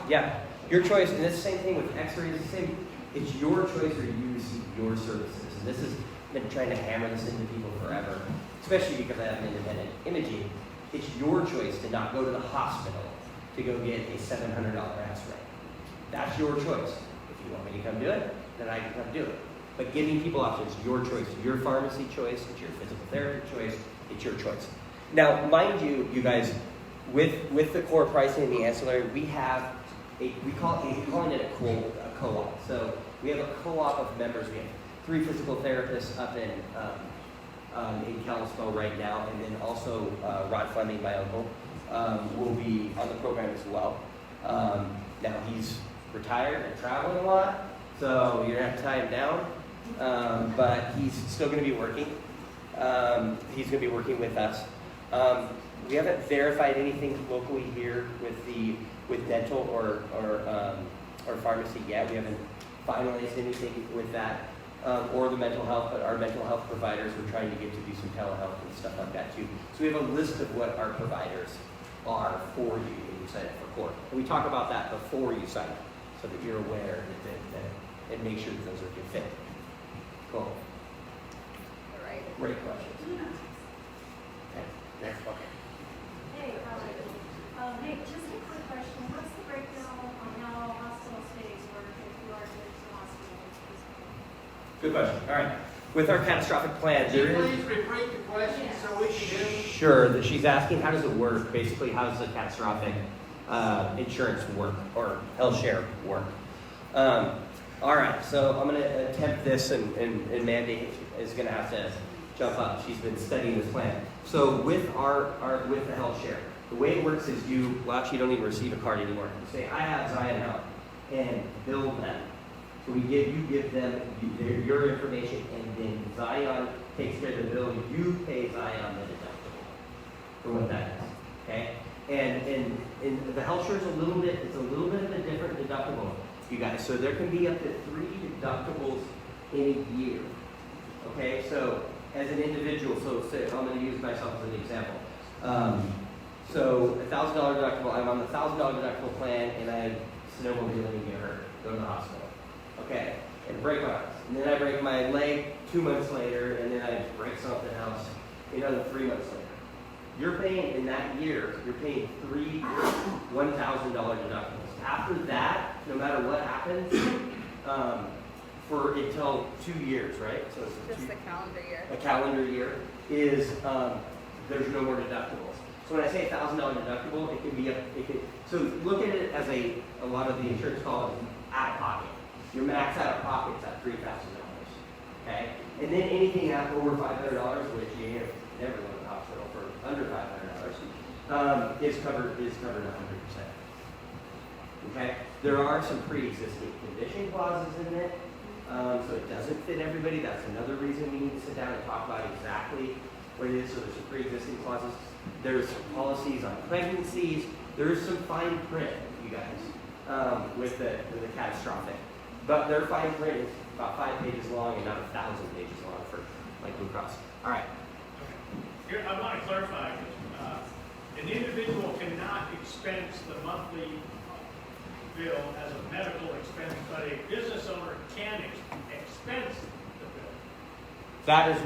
Yeah, your choice, and it's the same thing with x-rays, the same. It's your choice where you receive your services. And this has been trying to hammer this into people forever, especially because I have an independent imaging. It's your choice to not go to the hospital to go get a $700 x-ray. That's your choice. If you want me to come do it, then I can come do it. But giving people options, your choice, your pharmacy choice, it's your physical therapy choice, it's your choice. Now, mind you, you guys, with the core pricing and the ancillary, we have we're calling it a co-op. So we have a co-op of members. We have 3 physical therapists up in Kalispell right now, and then also Rod Fleming, my uncle, will be on the program as well. Now he's retired and traveling a lot, so you're gonna have to tie him down, but he's still going to be working. He's going to be working with us. We haven't verified anything locally here with dental or pharmacy yet. We haven't finalized anything with that or the mental health, but our mental health providers, we're trying to get to do some telehealth and stuff like that too. So we have a list of what our providers are for you when you sign up for core. And we talk about that before you sign up so that you're aware and make sure that those are good fit. Cool. All right. Great questions. Okay, next one. Hey, hey, just a quick question. What's the breakdown on how hospital stays work if you are going to the hospital? Good question. All right. with our catastrophic plan, there is. Please repeat the question so we can hear. Sure, that she's asking how does it work? Basically, how does the catastrophic insurance work or health share work? All right, so I'm going to attempt this, and Mandy is going to have to jump up. She's been studying this plan. So with with the health share, the way it works is you actually don't even receive a card anymore. You say, I have Zion Health, and bill them. So you give them your information, and then Zion takes care of the bill. You pay Zion the deductible for what that is. Okay, and the health share is a little bit of a different deductible, you guys. So there can be up to 3 deductibles in a year. Okay, so as an individual, so I'm going to use myself as an example. So $1,000 deductible. I'm on the $1,000 deductible plan, and I snowmobile and get hurt, go to the hospital. Okay, and break my arm. And then I break my leg 2 months later, and then I break something else another 3 months later. You're paying in that year, you're paying 3 $1,000 deductibles. After that, no matter what happens, for until 2 years, right? So it's Just the calendar year. a calendar year is there's no more deductibles. So when I say $1,000 deductible, it can be so look at it as a lot of the insurance call it out of pocket. Your max out of pocket is at $3,000. Okay, and then anything over $500, which you never go to the hospital for under $500, is covered 100%. Okay, there are some pre-existing condition clauses in it. So it doesn't fit everybody. That's another reason we need to sit down and talk about exactly what it is. So there's some pre-existing clauses. There's policies on pregnancies. There's some fine print, you guys, with the catastrophic. But their fine print is about 5 pages long and not 1,000 pages long for like Blue Cross. All right. Here, I want to clarify, an individual cannot expense the monthly bill as a medical expense, but a business owner can expense the bill. That is,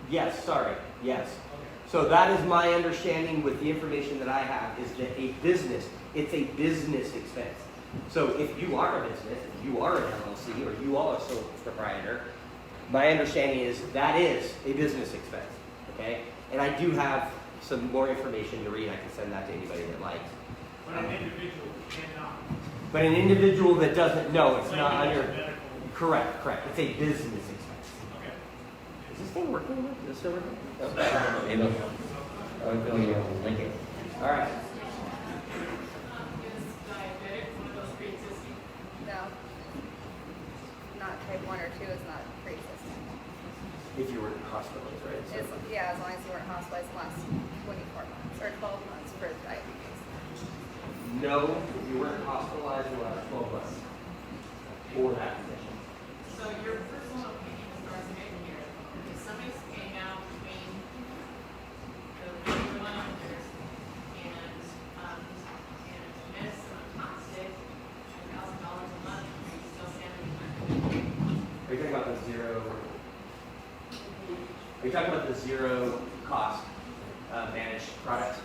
yes, sorry, yes. Okay. So that is my understanding with the information that I have is that it's a business expense. So if you are a business, if you are an LLC, or you are a sole proprietor, my understanding is that is a business expense, okay? And I do have some more information to read. I can send that to anybody that likes. But an individual cannot. But an individual that doesn't, no, it's Claim not it as under, medical. correct. It's a business expense. Okay. Is this thing working? Is this still working? Oh, maybe. I'm feeling you have to link it. All right. Is diabetic one of those pre-existing? No. Not type 1 or 2 is not pre-existing. If you were hospitalized, right? So- Yeah, as long as you weren't hospitalized in the last 24 months or 12 months for diabetes. No, if you weren't hospitalized in the last 12 months for that condition. So your personal opinion as far as Medicare, if somebody's paying out between the one others and medicine on top stick, $1,000 a month, are you still standing behind? Are you talking about the zero? Are you talking about the zero cost managed product?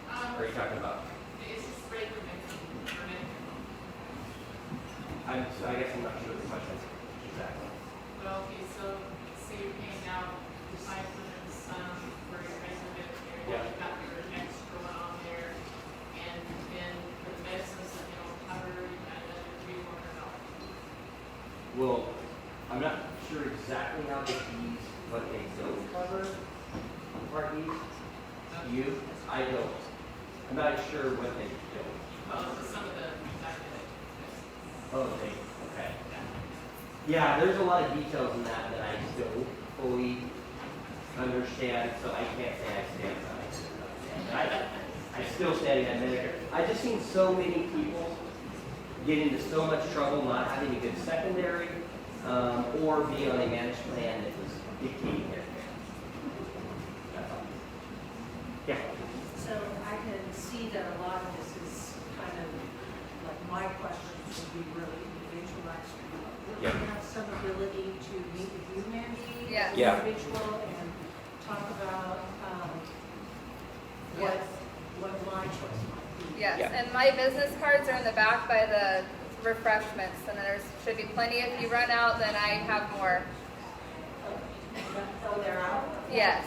Or are you talking about? It's just rate for Medicare. I guess I'm not sure the question is exactly. Well, okay, so say you're paying out your 500 and some for your regular Medicare, Yeah. you've got your extra one on there, and then for the medicines that you don't cover, you've got another $300. Well, I'm not sure exactly how they use what they don't cover Part E. You? I don't. I'm not sure what they don't. Well, for some of the diabetic medicines. Oh, okay. Yeah, there's a lot of details in that I don't fully understand, so I can't say I stand by it. I still stand at Medicare. I just seen so many people get into so much trouble not having a good secondary, or be on a managed plan that was dictating their care. That's all. Yeah. So I can see that a lot of this is kind of, like, my questions would be really individualized. Would Yeah. you have some ability to meet with you, Mandy? Yes. as an Yeah. Individual and talk about, Yes. what my choice might be? Yes, Yeah. and my business cards are in the back by the refreshments, and there should be plenty. If you run out, then I have more. So they're out? Yes.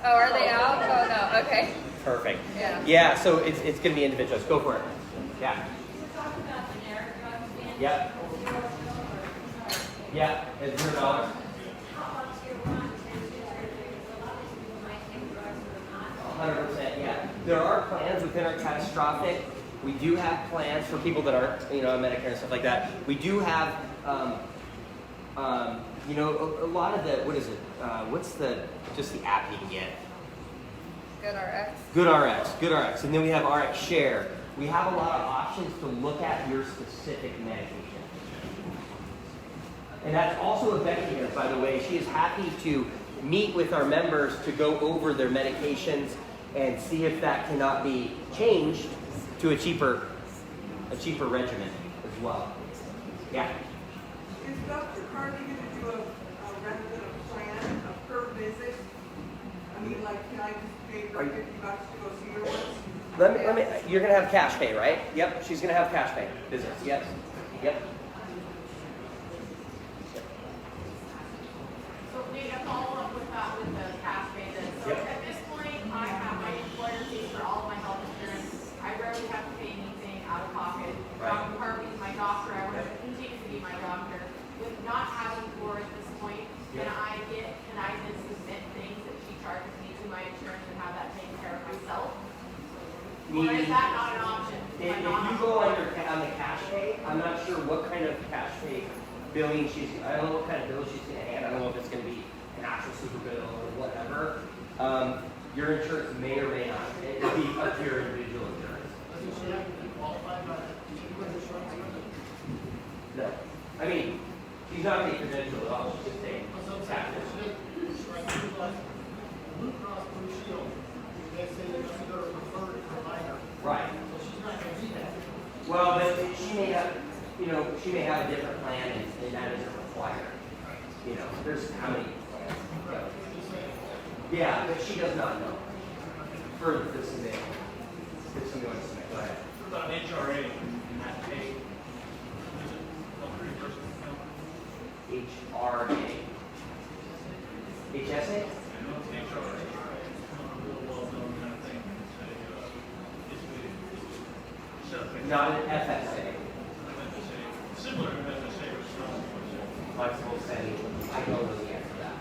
Oh, are they out? Oh, no, okay. Perfect. Yeah. Yeah, so it's going to be individuals. Go for it. Yeah. Yep. Yeah, it's $0. 100%, yeah. There are plans within our catastrophic. We do have plans for people that aren't, on Medicare and stuff like that. We do have, a lot of the, what is it? What's just the app you can get? GoodRx. And then we have RX Share. We have a lot of options to look at your specific medication. And that's also affecting us, by the way. She is happy to meet with our members to go over their medications and see if that cannot be changed to a cheaper regimen as well. Yeah. Is Dr. Carvey going to do a resident plan, a per visit? I mean, like, can I just pay for $50 to go see her once? You're going to have cash pay, right? Yep, she's going to have cash pay visits. Yep. So Nate, a follow-up with that, with the cash basis. So at this point, I have my employer pays for all of my health insurance. I rarely have to pay anything out of pocket. Right. Dr. Harvey is my doctor. I want to continue to be my doctor. With not having Flora at this point, can I then submit things that she charges me to my insurance and have that taken care of myself? Or is that not an option? If you go on the cash pay, I'm not sure what kind of cash pay billing I don't know what kind of bill she's going to hand. I don't know if it's going to be an actual super bill or whatever. Your insurance may or may not. It could be up to your individual insurance. No. I mean, she's not a credential at all. She's just saying taxes. Blue Cross Blue Shield, they say they're going to go to preferred provider. Right. So she's not going to do that. Well, but she may have a different plan, and that isn't required. There's how many plans. Yeah, but she does not know. For the submit. If somebody wants to submit, go ahead. What about HRA and that pay? HRA. HSA? I know it's HRA. Real well-known kind of thing. Not an FSA. Similar to FSA or something. Flexible setting. I don't really answer that.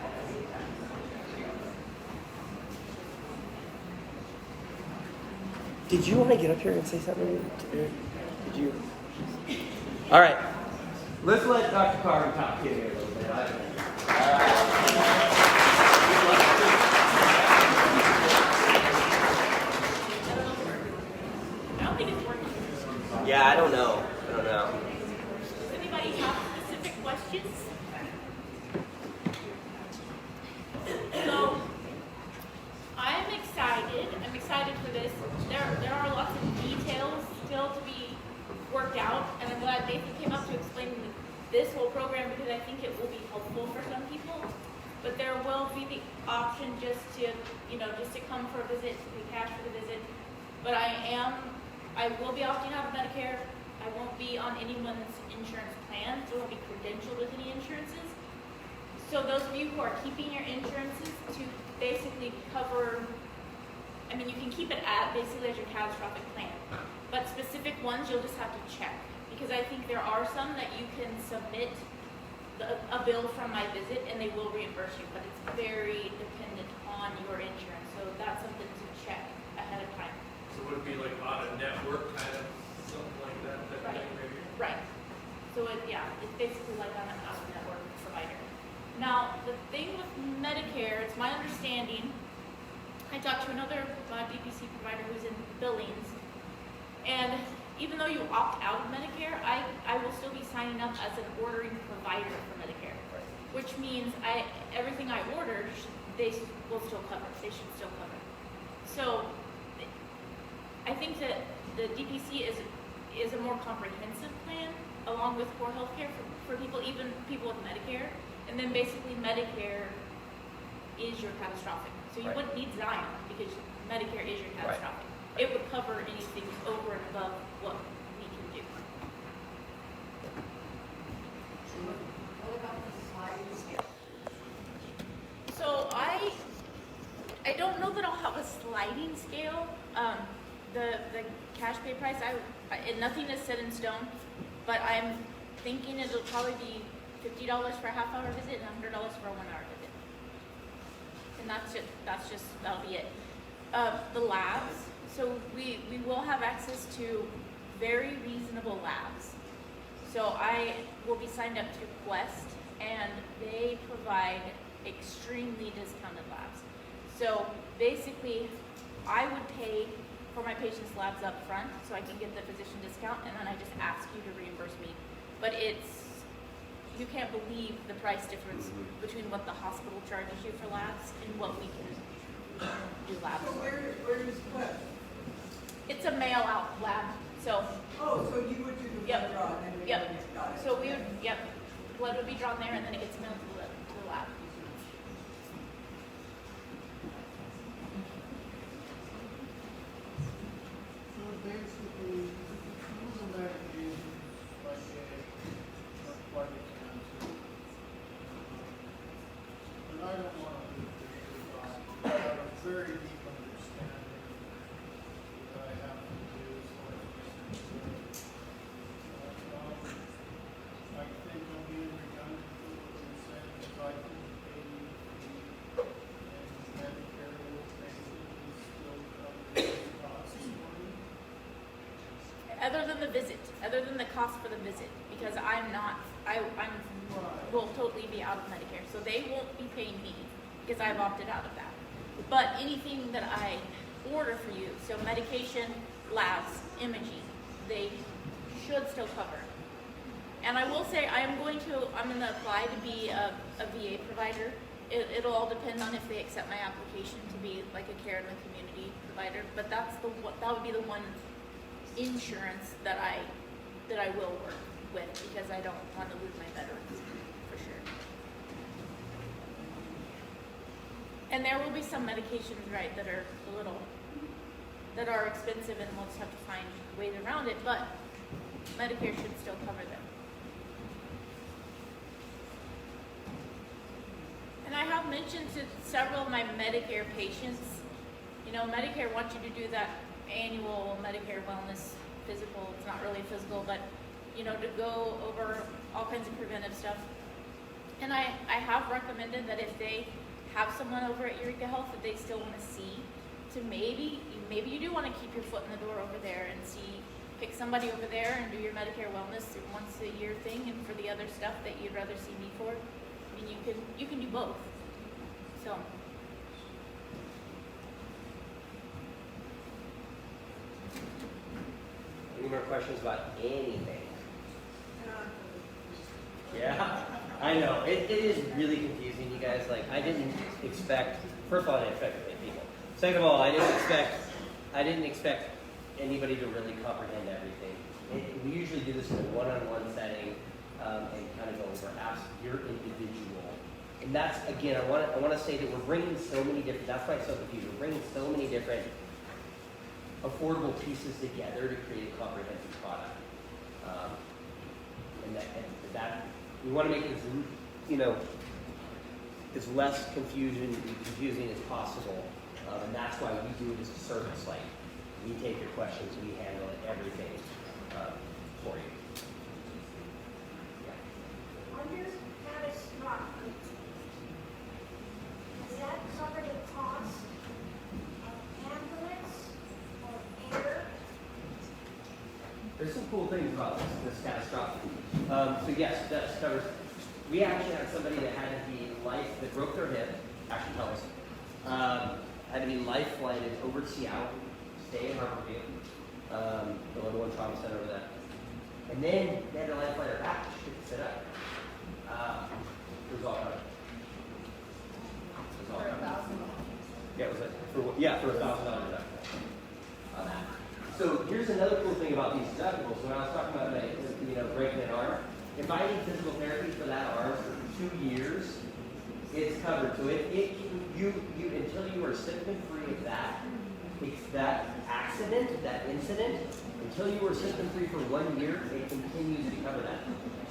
Did you want to get up here and say something? Did you? All right. Let's let Dr. Carvey talk to you here a little bit. All right. I don't think it's working. Yeah, I don't know. Does anybody have specific questions? So, I'm excited for this. There are lots of details still to be worked out, and I'm glad Nathan came up to explain this whole program because I think it will be helpful for some people. But there will be the option just to come for a visit, to pay cash for the visit. But I will be opting out of Medicare. I won't be on anyone's insurance plan, so I won't be credentialed with any insurances. So those of you who are keeping your insurances to basically cover, you can keep it basically as your catastrophic plan. But specific ones, you'll just have to check. Because I think there are some that you can submit a bill from my visit and they will reimburse you, but it's very dependent on your insurance. So that's something to check ahead of time. So would it be like on a network kind of something like that? Right. Maybe? Right. So it's basically like on an out-of-network provider. Now, the thing with Medicare, it's my understanding, I talked to another DPC provider who's in billings, and even though you opt out of Medicare, I will still be signing up as an ordering provider for Medicare, which means everything I order, they will still cover. They should still cover. So I think that the DPC is a more comprehensive plan, along with core healthcare for people, even people with Medicare. And then basically Medicare is your catastrophic. So you wouldn't need Zion because Medicare is your catastrophic. It would cover anything over and above what we can do. What about the sliding scale? sliding scale. The cash pay price, nothing is set in stone, but I'm thinking it'll probably be $50 for a half-hour visit and $100 for a 1-hour visit. And that'll be it. The labs, so we will have access to very reasonable labs. So I will be signed up to Quest, and they provide extremely discounted labs. So basically, I would pay for my patient's labs up front so I can get the physician discount, and then I just ask you to reimburse me. But you can't believe the price difference between what the hospital charges you for labs and what we can do labs So for. where is Quest? It's a mail out lab, so. Oh, so you would do the blood draw and then Yep. got it. So blood would be drawn there and then it gets mailed to the lab. So basically, using medication like quite expensive. But I don't want to do this. I have a very deep understanding that I have to do so I think I'm being redundant with what you're saying, if I can pay you and Medicare will basically still cover the costs for me. Other than the cost for the visit, because I will totally be out of Medicare, so they won't be paying me because I've opted out of that. But anything that I order for you, so medication, labs, imaging, they should still cover. And I will say I'm going to apply to be a VA provider. It'll all depend on if they accept my application to be like a care in the community provider. But that would be the one insurance that I will work with, because I don't want to lose my veterans for sure. And there will be some medications, right, that are expensive, and we'll just have to find ways around it. But Medicare should still cover them. And I have mentioned to several of my Medicare patients, Medicare wants you to do that annual Medicare wellness physical. It's not really a physical, but, to go over all kinds of preventive stuff. And I have recommended that if they have someone over at Eureka Health that they still want to see, to maybe you do want to keep your foot in the door over there and pick somebody over there and do your Medicare wellness once a year thing, and for the other stuff that you'd rather see me for, I mean, you can do both. So. Any more questions about anything? Yeah, I know. It is really confusing, you guys. Like, I didn't expect, first of all, I didn't expect many people. Second of all, I didn't expect anybody to really comprehend everything. We usually do this in a one-on-one setting, and kind of go over, ask your individual. And that's, again, I want to say that we're bringing so many different, that's why it's so confusing. We're bringing so many different affordable pieces together to create a comprehensive product. And that we want to make it as less confusing as possible. And that's why we do it as a service. Like, we take your questions, we handle everything for you. Under catastrophic, does that cover the cost of ambulance or air? There's some cool things about this catastrophic. So yes, it does cover. We actually had somebody that had to be that broke their hip, actually tell us, had to be life flighted over to Seattle, stay in Harborview, the level 1 trauma center over there. And then they had to life flight her back, she couldn't sit up. It was all covered. For $1,000. Yeah, it was for $1,000 deductible on that. So here's another cool thing about these deductibles. When I was talking about breaking an arm, if I need physical therapy for that arm for 2 years, it's covered. So you until you are symptom free of that accident, that incident, until you are symptom free for 1 year, it continues to cover that.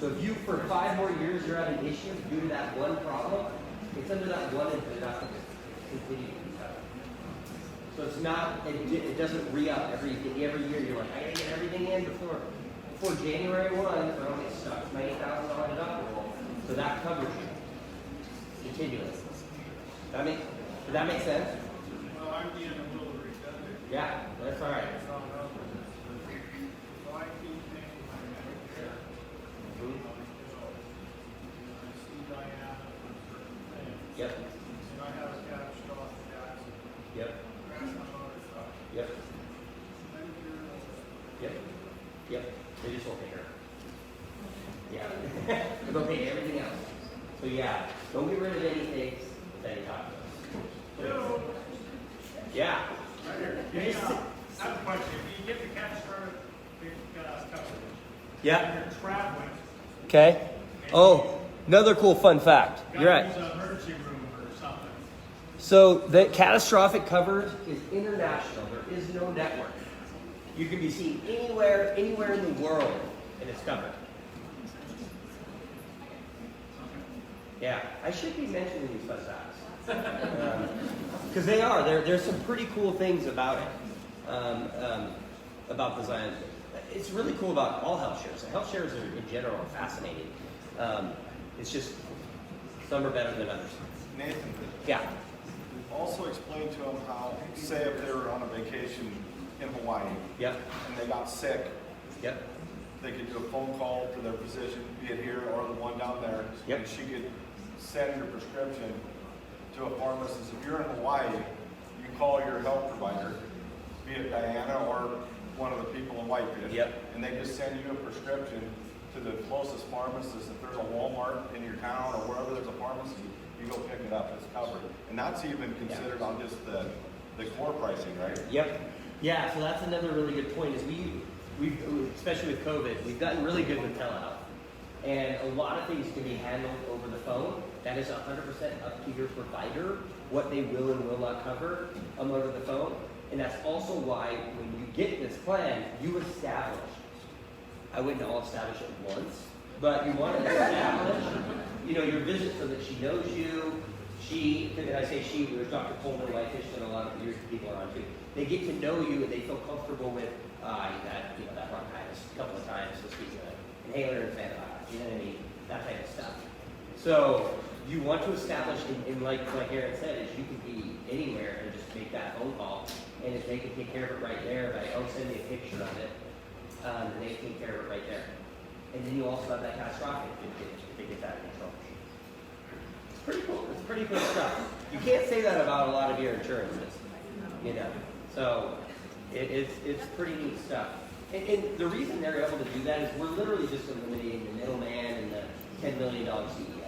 So if you for 5 more years you're having issues due to that one problem, it's under that one deductible. Continue to be covered. So it's not, it doesn't re-up every year. You're like, I gotta get everything in before January 1, or I'll get stuck with my $8,000 deductible. So that covers you continuously. Does that make sense? Well, I'm being a little redundant. Yeah, that's all right. So I keep paying my Medicare. Mhm. I see Dianna for certain things. Yep. And I have a catastrophic accident. Yep. Crash my motorcycle. Yep. Medicare knows. Yep. Yep. They just won't pay her. Yeah. They'll pay everything else. So yeah, don't get rid of anything that you talk about. Yeah. Right here. You just- I have a question. If you get the catastrophic coverage, Yeah. and you're traveling, Okay. Oh, another cool fun fact. You're gotta right. use an emergency room or something. So the catastrophic coverage is international. There is no network. You can be seen anywhere in the world, and it's covered. Yeah, I should be mentioning these fun facts. Because they are. There's some pretty cool things about it, about the Zion. It's really cool about all health shares. Health shares are, in general, are fascinating. It's just, some are better than others. Nathan, Yeah. also explain to them how, say if they were on a vacation in Hawaii Yep. and they got sick, Yep. they could do a phone call to their physician, be it here or the one down there. Yep. And she could send your prescription to a pharmacist. If you're in Hawaii, you call your health provider, be it Dianna or one of the people in Whitefish. Yep. And they just send you a prescription to the closest pharmacist. If there's a Walmart in your town or wherever there's a pharmacy, you go pick it up, it's covered. And that's even considered on just the core pricing, right? Yep. Yeah, so that's another really good point is we've especially with COVID, we've gotten really good with telehealth. And a lot of things can be handled over the phone. That is 100% up to your provider, what they will and will not cover over the phone. And that's also why when you get this plan, you establish. I wouldn't all establish it once, but you want to establish, your visit so that she knows you. And I say she, there's Dr. Coleman, Whitefish, and a lot of your people are on too. They get to know you and they feel comfortable with that bronchitis a couple of times this week, inhaler and antibiotics, you know what I mean? That type of stuff. So you want to establish, and like Aaron said, is you can be anywhere and just make that phone call, and if they can take care of it right there, send me a picture of it, and they take care of it right there. And then you also have that catastrophic if it gets out of control. It's pretty cool. It's pretty cool stuff. You can't say that about a lot of your insurances, So it's pretty neat stuff. And the reason they're able to do that is we're literally just eliminating the middleman and the $10 million CEO.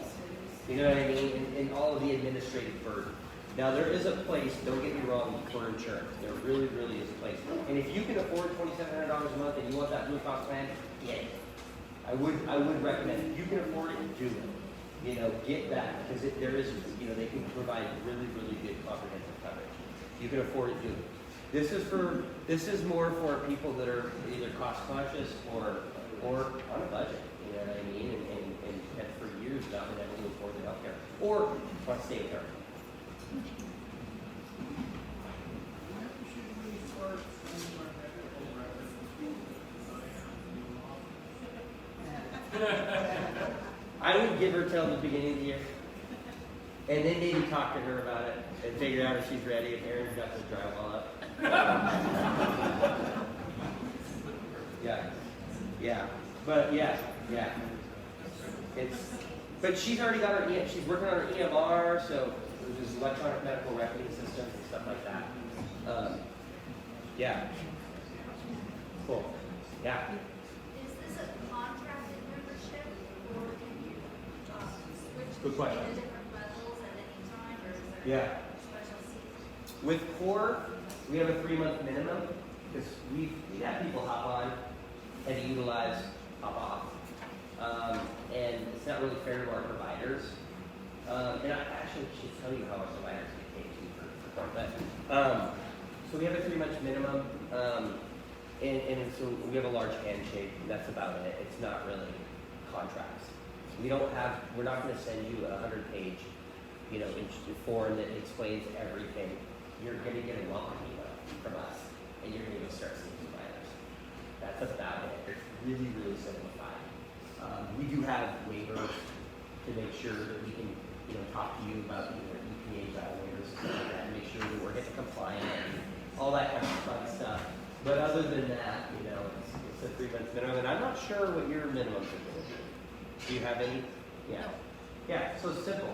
You know what I mean? And all of the administrative burden. Now there is a place, don't get me wrong, for insurance. There really, really is a place. And if you can afford $2,700 a month and you want that Blue Cross plan, get it. I would recommend it. If you can afford it, do it. Get that because there is, they can provide really, really good comprehensive coverage. If you can afford it, do it. This is more for people that are either cost conscious or on a budget. You know what I mean? And have for years not been able to afford the healthcare or want to stay in therapy. I would give her till the beginning of the year, and then maybe talk to her about it and figure out if she's ready. If Aaron's got the drywall up. Yeah, but yeah. But she's already got her. She's working on her EMR, so there's electronic medical recording systems and stuff like that. Yeah. Cool. Yeah. Is this a contracted membership, or can you switch Good question. between the different levels at any time, or is there Yeah. special seasons? With core, we have a 3-month minimum because we have people hop on and utilize, hop off. And it's not really fair to our providers. And I actually should tell you how our providers get paid too for that. So we have a 3-month minimum. And so we have a large handshake, and that's about it. It's not really contracts. We're not going to send you a 100-page, form that explains everything. you're gonna get a welcome email from us, and you're gonna go start seeing providers. That's about it. It's really, really simplified. We do have waivers to make sure that we can, talk to you about EPA waivers and stuff like that, and make sure that we're getting compliant and all that kind of fun stuff. But other than that, it's a 3 months minimum, and I'm not sure what your minimum is going to be. Do you have any? Yeah. Yeah, so it's simple.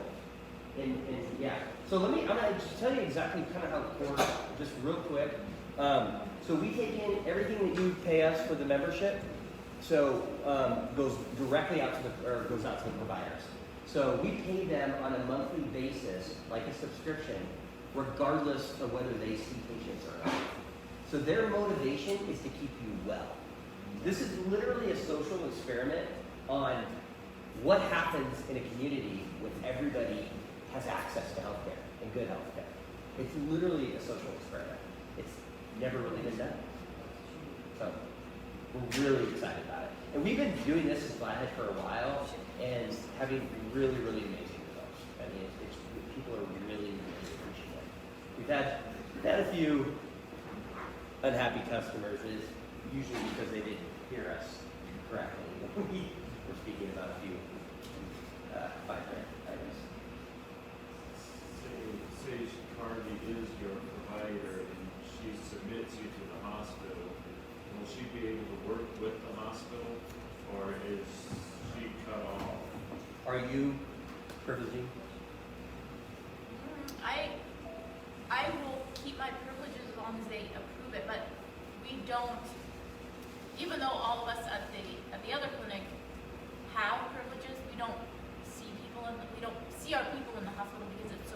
And yeah. So I'm gonna just tell you exactly kind of how it works, just real quick. So we take in everything that you pay us for the membership, so goes directly out to goes out to the providers. So we pay them on a monthly basis, like a subscription, regardless of whether they see patients or not. So their motivation is to keep you well. This is literally a social experiment on what happens in a community when everybody has access to healthcare and good healthcare. It's literally a social experiment. It's never really been done. So we're really excited about it. And we've been doing this as Flathead for a while and having really, really amazing results. I mean, people are really, really appreciative. We've had a few unhappy customers, is usually because they didn't hear us correctly. We're speaking about a few fine print items. Say Carvey is your provider and she submits you to the hospital, will she be able to work with the hospital, or is she cut off? Are you privileging? I will keep my privileges as long as they approve it, but we don't, even though all of us at the other clinic have privileges, we don't see our people in the hospital because it's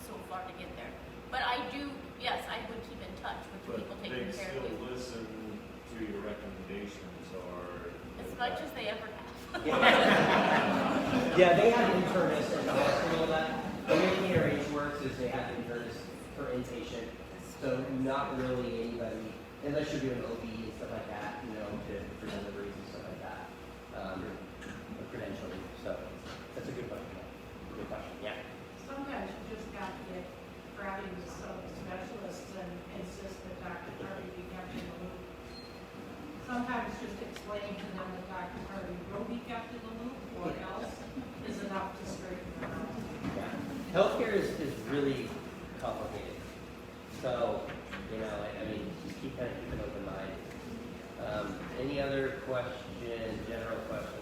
so far to get there. But I do, yes, I would keep in touch with the people taking care of you. But they still listen to your recommendations, or as much as they ever have. Yeah, they have internists at the hospital. The way PRH works is they have internists for inpatient. So not really anybody, unless you're doing OB and stuff like that, for deliveries and stuff like that, or credentialing. So that's a good question. Good question. Yeah. Sometimes you just got to get grabbing the specialists and insist that Dr. Carvey be kept in the loop. Sometimes just explaining to them that Dr. Carvey will be kept in the loop, or else is enough to straighten them out. Yeah. Healthcare is really complicated. So, I mean, just keep an open mind. Any other questions, general questions?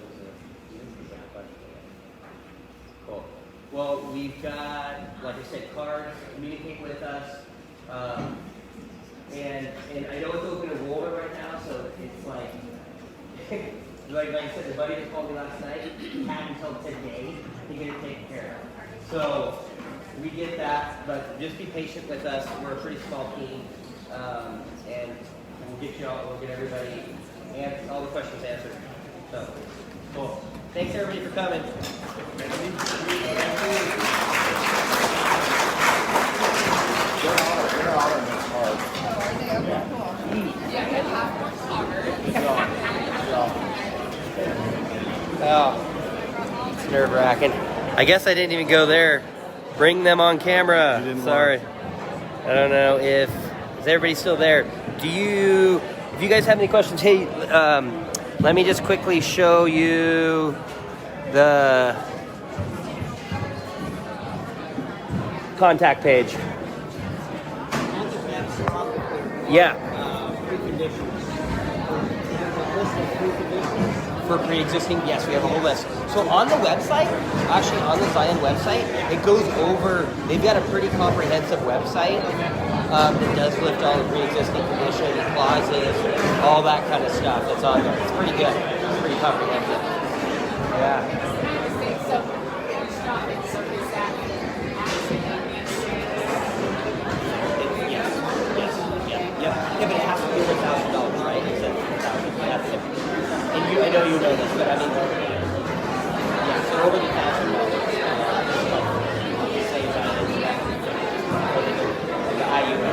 Cool. Well, we've got, like I said, cards, communicate with us. And I know it's open enrollment right now, so it's like I said, the buddy that called me last night had until today to get it taken care of. So we get that, but just be patient with us. We're a pretty small team, and we'll get everybody and all the questions answered. So cool. Thanks everybody for coming. They're all in this card. Oh, are they? Okay, cool. Yeah, good Oh, it's nerve-wracking. I guess I didn't even go there. Bring them on camera. Sorry. I don't know is everybody still there? If you guys have any questions, hey, let me just quickly show you the contact page. Yeah. For pre-existing, yes, we have a whole list. So on the website, actually on the Zion website, it goes over, they've got a pretty comprehensive website that does lift all the pre-existing conditions, clauses, all that kind of stuff that's on there. It's pretty good. It's pretty comprehensive. Yeah. Yeah, but it has to be over $1,000, right? Instead of $1,000. That's it. And I know you know this, but I mean, yeah, so over the $1,000. Say the IUA.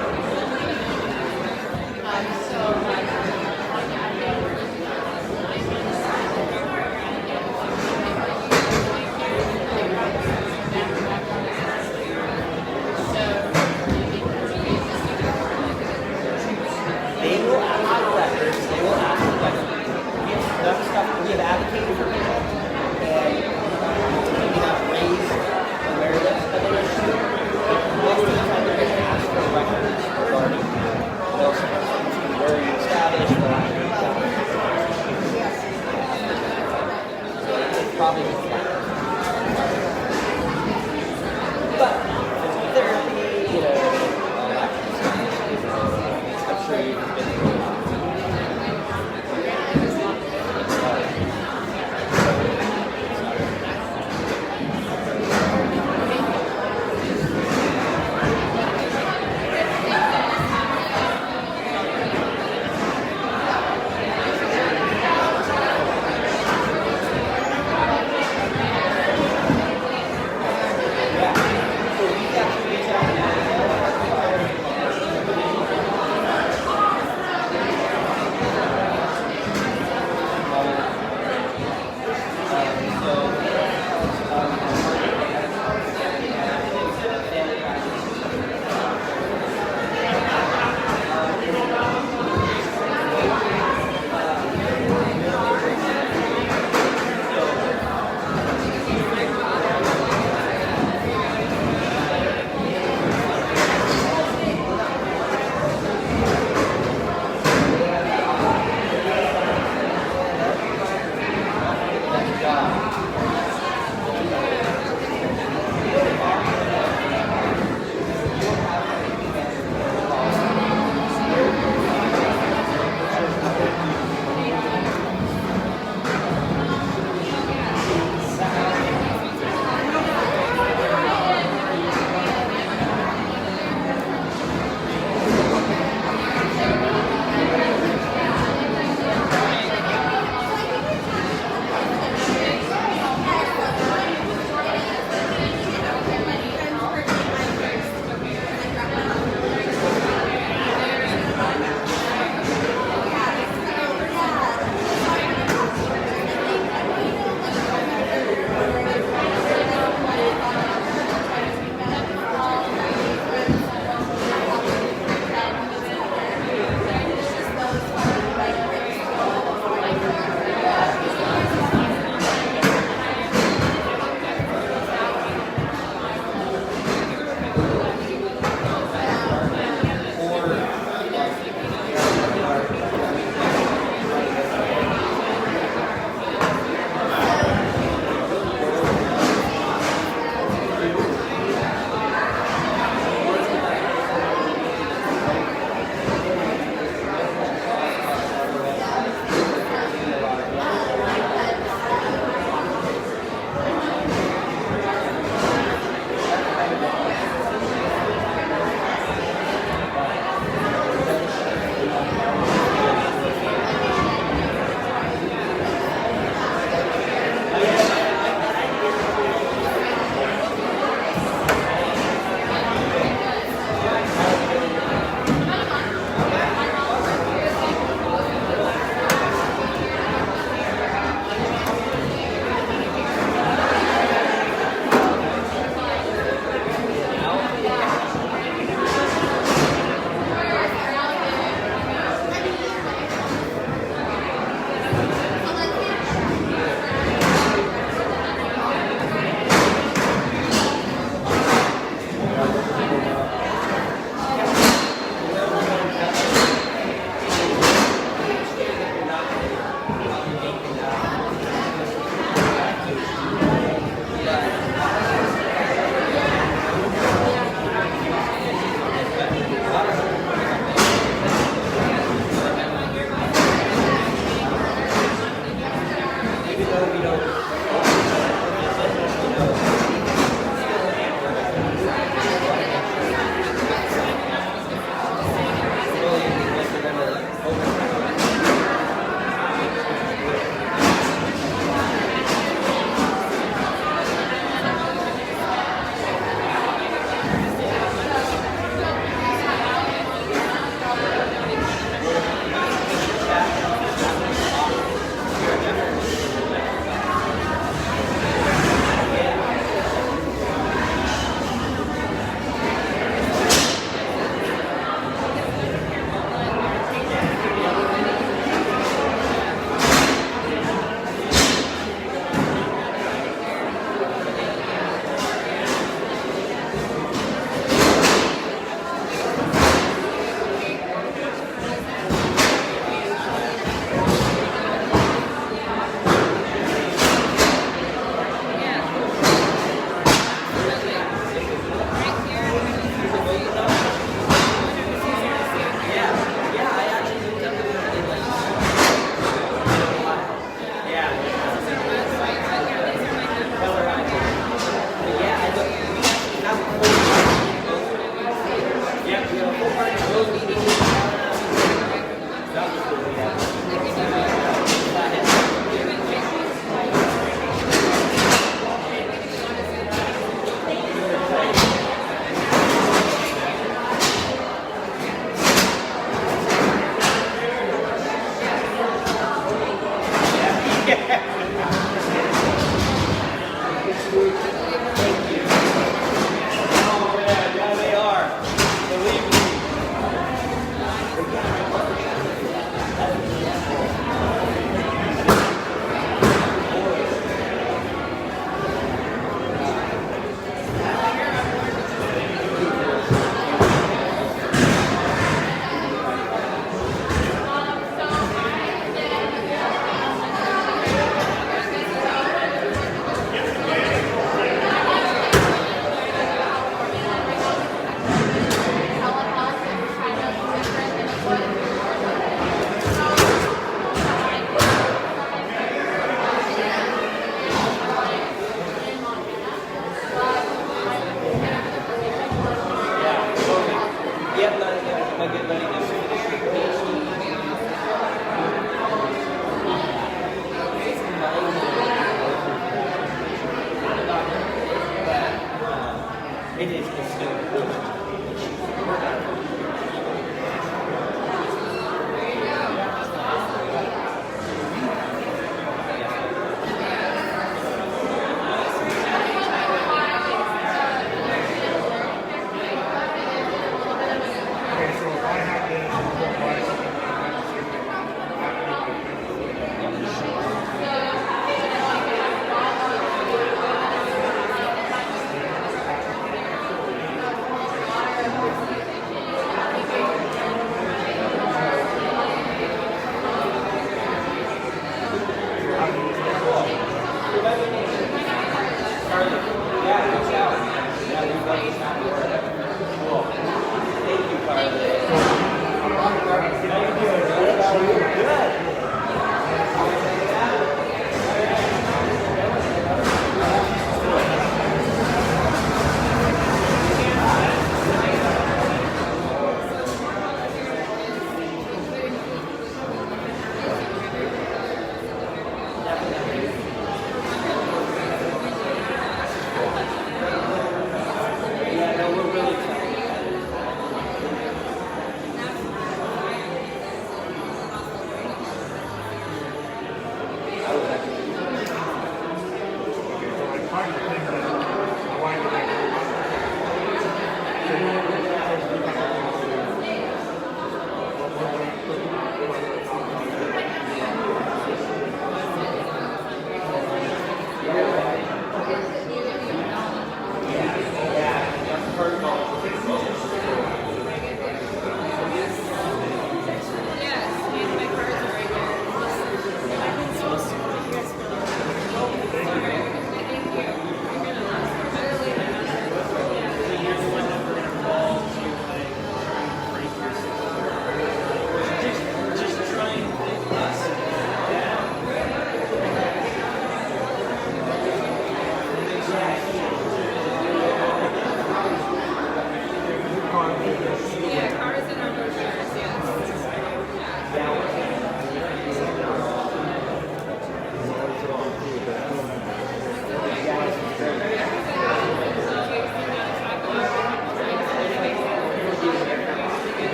It is. It's still.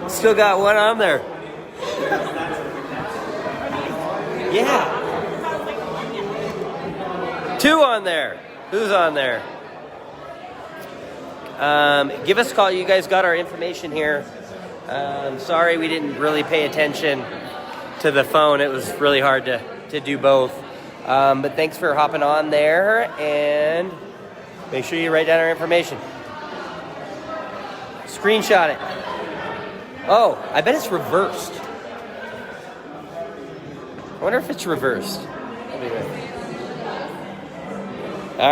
Still got one on there. Yeah. 2 on there. Who's on there? Give us a call. You guys got our information here. Sorry we didn't really pay attention to the phone. It was really hard to do both. But thanks for hopping on there, and make sure you write down our information. Screenshot it. Oh, I bet it's reversed. I wonder if it's reversed.